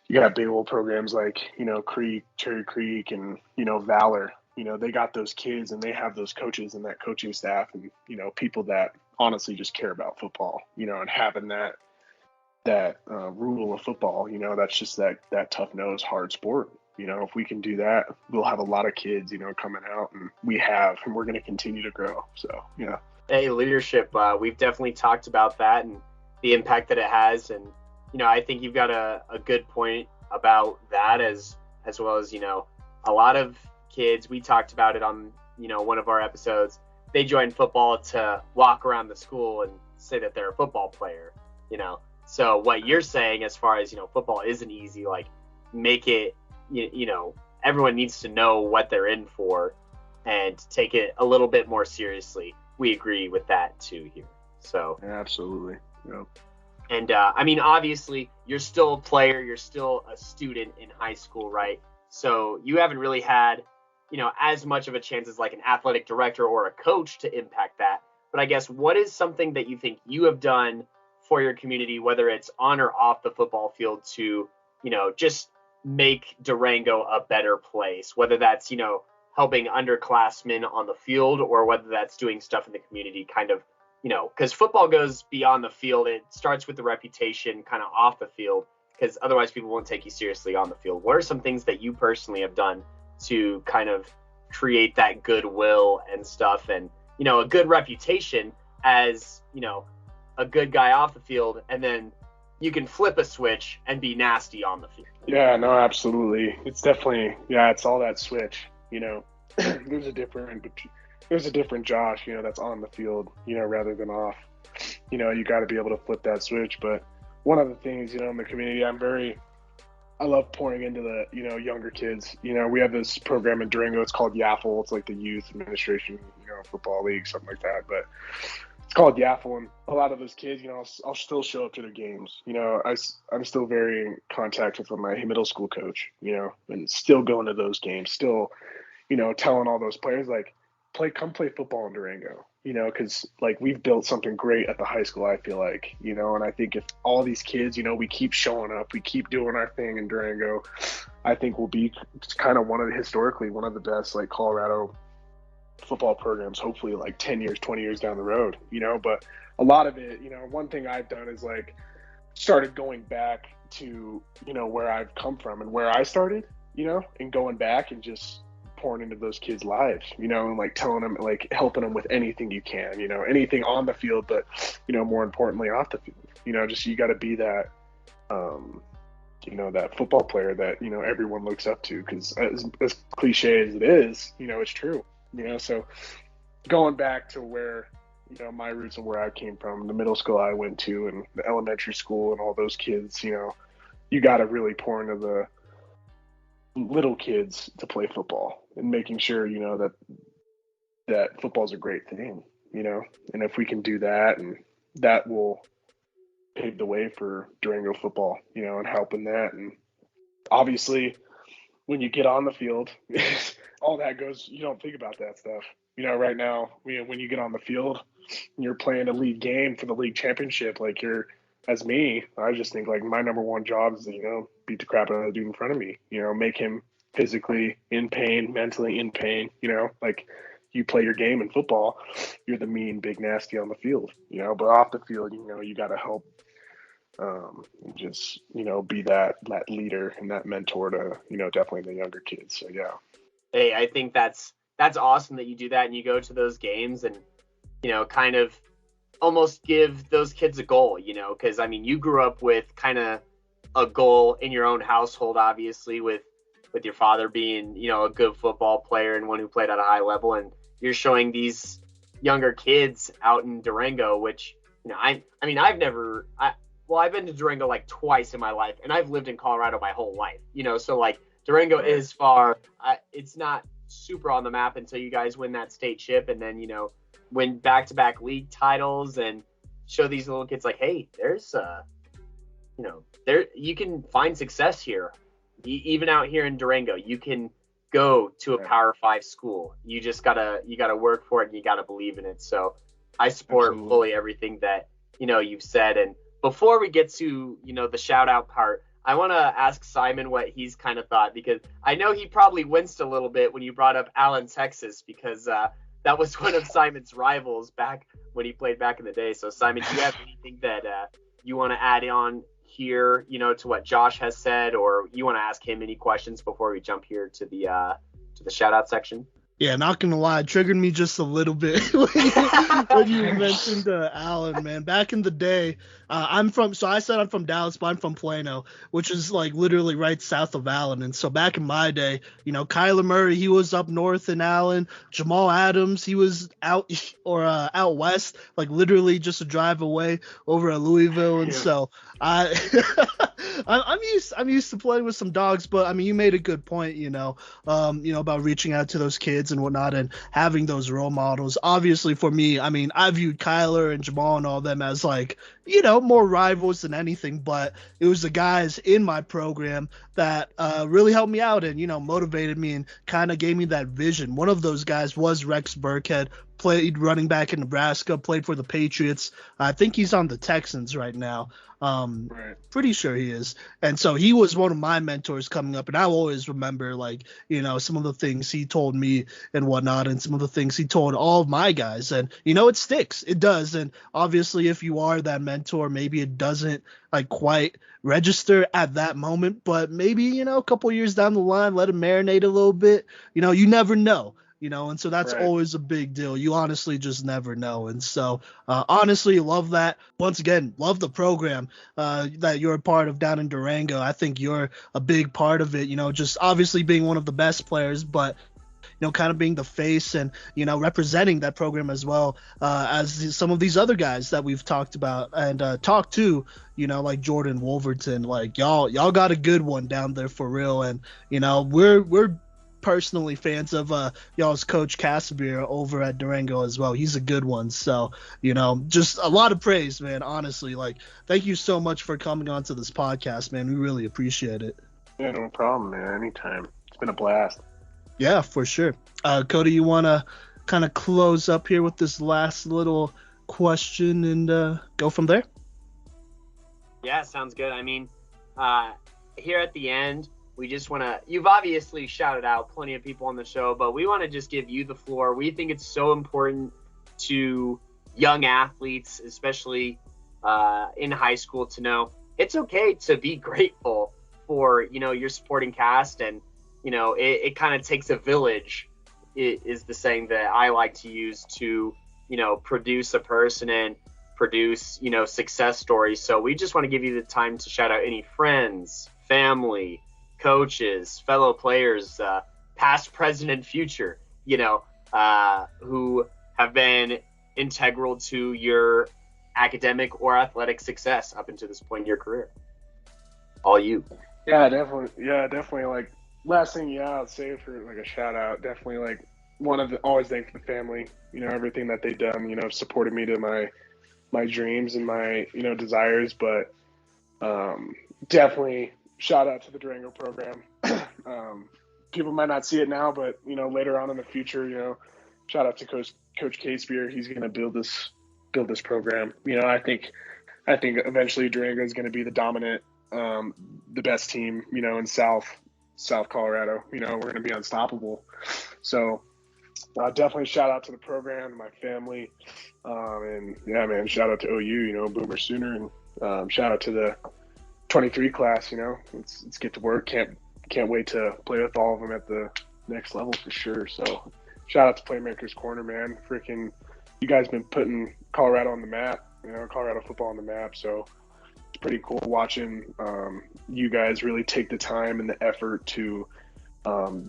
You got big old programs like, Creek, Cherry Creek, and, Valor, they got those kids and they have those coaches and that coaching staff and, people that honestly just care about football, and having that rule of football, that's just that tough nose, hard sport. If we can do that, we'll have a lot of kids, coming out, and we're going to continue to grow. So, yeah. Hey, leadership, we've definitely talked about that and the impact that it has. And, I think you've got a good point about that as well as, a lot of kids, we talked about it on, one of our episodes, they join football to walk around the school and say that they're a football player, So what you're saying as far as, football isn't easy, like make it, everyone needs to know what they're in for and take it a little bit more seriously. We agree with that too here. So yeah, absolutely. Yep. And I mean, obviously, you're still a player. You're still a student in high school, right? So you haven't really had, as much of a chance as like an athletic director or a coach to impact that. But I guess what is something that you think you have done for your community, whether it's on or off the football field, to, just make Durango a better place, whether that's, helping underclassmen on the field or whether that's doing stuff in the community kind of, because football goes beyond the field. It starts with the reputation kind of off the field, because otherwise people won't take you seriously on the field. What are some things that you personally have done to kind of create that goodwill and stuff and, a good reputation as, a good guy off the field, and then you can flip a switch and be nasty on the field? Yeah, no, absolutely. It's definitely, it's all that switch, there's a different Josh, that's on the field, rather than off. You got to be able to flip that switch. But one of the things, in the community, I love pouring into the, younger kids. We have this program in Durango. It's called YAFL. It's like the Youth Administration, Football League, something like that. But it's called YAFL, and a lot of those kids, I'll still show up to their games. I'm still very in contact with my middle school coach, and still going to those games, still, telling all those players, like, come play football in Durango, because like we've built something great at the high school, I feel like, and I think if all these kids, we keep showing up, we keep doing our thing in Durango, I think we'll be kind of historically one of the best like Colorado football programs, hopefully like 10 years, 20 years down the road, but a lot of it, one thing I've done is like started going back to, where I've come from and where I started, and going back and just pouring into those kids' lives, and like telling them, like helping them with anything you can, anything on the field, but, more importantly off the field, just, you got to be that, that football player that, everyone looks up to, because as cliche as it is, it's true, so going back to where, my roots and where I came from, the middle school I went to and the elementary school and all those kids, you got to really pour into the little kids to play football and making sure, that football's a great thing, and if we can do that, and that will pave the way for Durango football, and helping that. And obviously when you get on the field, all that goes, you don't think about that stuff. Right now, when you get on the field and you're playing a league game for the league championship, like as me, I just think like my number one job is to, beat the crap out of the dude in front of me, make him physically in pain, mentally in pain, like you play your game in football, you're the mean, big, nasty on the field, but off the field, you got to help, just, be that leader and that mentor to, definitely the younger kids. So, yeah. Hey, I think that's awesome that you do that and you go to those games and, kind of almost give those kids a goal, because I mean, you grew up with kind of a goal in your own household, obviously with your father being, a good football player and one who played at a high level, and you're showing these younger kids out in Durango, which, I've been to Durango like twice in my life, and I've lived in Colorado my whole life, so like Durango is far. It's not super on the map until you guys win that state chip, and then, win back-to-back league titles and show these little kids like, hey, there's, you can find success here. Even out here in Durango, you can go to a Power 5 school. You just gotta work for it and you gotta believe in it. So I support fully everything that, you've said. And before we get to, the shout out part, I want to ask Simon what he's kind of thought, because I know he probably winced a little bit when you brought up Allen, Texas, because that was one of Simon's rivals back when he played back in the day. So Simon, do you have anything that you want to add on here, to what Josh has said, or you want to ask him any questions before we jump here to the shout out section? Yeah, not gonna lie, it triggered me just a little bit when you mentioned Allen, man. Back in the day, I'm from Dallas, but I'm from Plano, which is like literally right south of Allen. And so back in my day, Kyler Murray, he was up north in Allen. Jamal Adams, he was out west, like literally just a drive away over at Louisville. And so I'm used to playing with some dogs, but I mean, you made a good point, about reaching out to those kids and whatnot and having those role models. Obviously for me, I mean, I viewed Kyler and Jamal and all them as like, more rivals than anything, but it was the guys in my program that really helped me out and, motivated me and kind of gave me that vision. One of those guys was Rex Burkhead, played running back in Nebraska, played for the Patriots. I think he's on the Texans right now. Right. Pretty sure he is. And so he was one of my mentors coming up, and I'll always remember like, some of the things he told me and whatnot, and some of the things he told all of my guys. And, it sticks. It does. And obviously if you are that mentor, maybe it doesn't like quite register at that moment, but maybe, a couple years down the line, let it marinate a little bit. You never know. And so that's always a big deal. You honestly just never know. And so honestly, love that. Once again, love the program that you're a part of down in Durango. I think you're a big part of it, just obviously being one of the best players, but kind of being the face and, representing that program as well as some of these other guys that we've talked about and talked to, like Jordan Wolverton. Like y'all got a good one down there for real. And, we're personally fans of y'all's coach Casimir over at Durango as well. He's a good one. So, just a lot of praise, man. Honestly, like, thank you so much for coming on to this podcast, man. We really appreciate it. Yeah, no problem, man. Anytime. It's been a blast. Yeah, for sure. Cody, you want to kind of close up here with this last little question and go from there? Yeah, sounds good. I mean, here at the end, we just want to, you've obviously shouted out plenty of people on the show, but we want to just give you the floor. We think it's so important to young athletes, especially in high school, to know it's okay to be grateful for, your supporting cast. And, it kind of takes a village, is the saying that I like to use to, produce a person and produce, success stories. So we just want to give you the time to shout out any friends, family, coaches, fellow players, past, present, and future, who have been integral to your academic or athletic success up until this point in your career. All you. Yeah, definitely. Like, last thing, I'd say for like a shout out, definitely like always thank the family, everything that they've done, supported me to my dreams and my, desires, but definitely shout out to the Durango program. People might not see it now, but, later on in the future, shout out to Coach Casebeer. He's going to build this program. I think eventually Durango is going to be the dominant, the best team, in South Colorado. We're going to be unstoppable. So definitely shout out to the program, my family, and yeah, man, shout out to OU, Boomer Sooner, and shout out to the 23 class. Let's get to work. Can't wait to play with all of them at the next level for sure. So shout out to Playmakers Corner, man. Freaking, you guys been putting Colorado on the map, Colorado football on the map. So it's pretty cool watching you guys really take the time and the effort to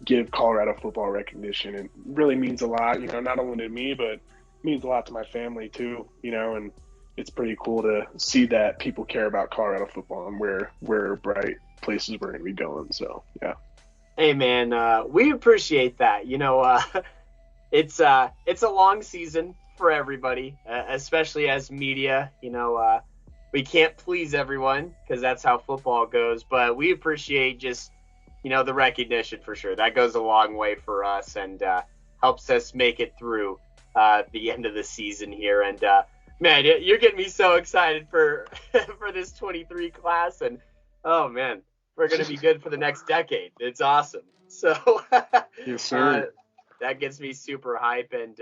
give Colorado football recognition. It really means a lot, not only to me, but means a lot to my family too, and it's pretty cool to see that people care about Colorado football and where bright places we're going to be going. So, yeah. Hey, man, we appreciate that. It's a long season for everybody, especially as media. We can't please everyone because that's how football goes, but we appreciate just, the recognition for sure. That goes a long way for us and helps us make it through the end of the season here. And man, you're getting me so excited for this 23 class, and oh man, we're gonna be good for the next decade. It's awesome. So yes, sir. That gets me super hype, and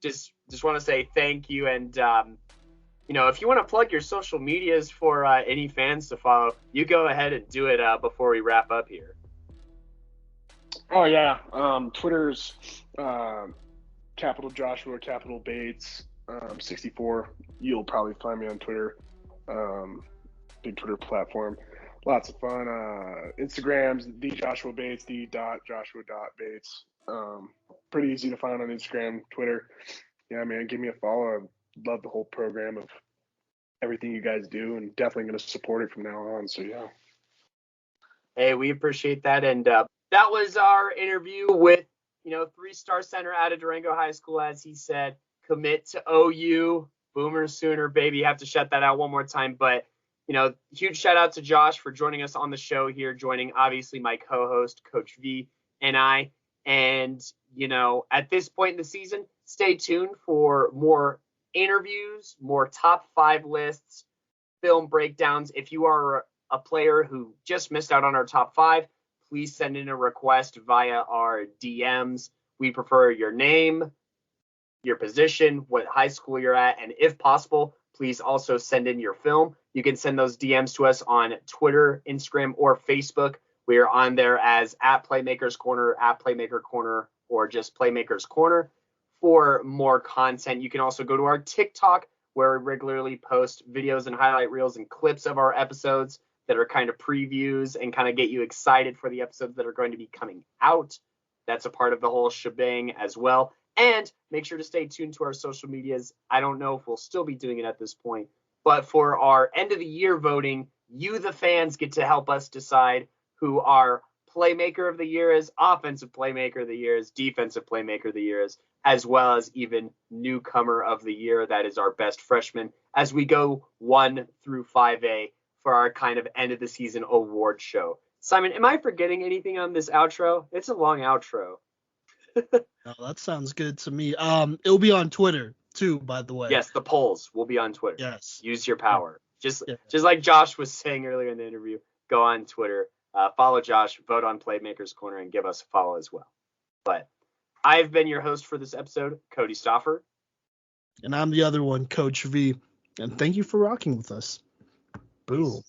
just want to say thank you. And if you want to plug your social medias for any fans to follow, you go ahead and do it before we wrap up here. Oh yeah, Twitter's capital Joshua, capital Bates, 64. You'll probably find me on Twitter. Big Twitter platform. Lots of fun. Instagram's the Joshua Bates, the.joshua.bates. Pretty easy to find on Instagram, Twitter. Yeah, man, give me a follow. I love the whole program of everything you guys do, and definitely going to support it from now on. So yeah. Hey, we appreciate that, and that was our interview with 3-star center out of Durango High School, as he said. Commit to OU, Boomer Sooner, baby. You have to shut that out one more time. But, huge shout out to Josh for joining us on the show here, joining obviously my co-host, Coach V, and I. And, at this point in the season, stay tuned for more interviews, more top 5 lists, film breakdowns. If you are a player who just missed out on our top 5, please send in a request via our DMs. We prefer your name, your position, what high school you're at, and if possible, please also send in your film. You can send those DMs to us on Twitter, Instagram, or Facebook. We are on there as @Playmakers Corner, @Playmaker Corner, or just Playmakers Corner. For more content, you can also go to our TikTok, where we regularly post videos and highlight reels and clips of our episodes that are kind of previews and kind of get you excited for the episodes that are going to be coming out. That's a part of the whole shebang as well. And make sure to stay tuned to our social medias. I don't know if we'll still be doing it at this point, but for our end of the year voting, you, the fans, get to help us decide who our Playmaker of the Year is, Offensive Playmaker of the Year is, Defensive Playmaker of the Year is, as well as even Newcomer of the Year. That is our best freshman as we go 1 through 5A for our kind of end of the season award show. Simon, am I forgetting anything on this outro? It's a long outro. No, that sounds good to me. It'll be on Twitter too, by the way. Yes, the polls will be on Twitter. Yes. Use your power. Just Yeah. like Josh was saying earlier in the interview, go on Twitter, follow Josh, vote on Playmakers Corner, and give us a follow as well. But I've been your host for this episode, Cody Stoffer. And I'm the other one, Coach V. And thank you for rocking with us. Boom.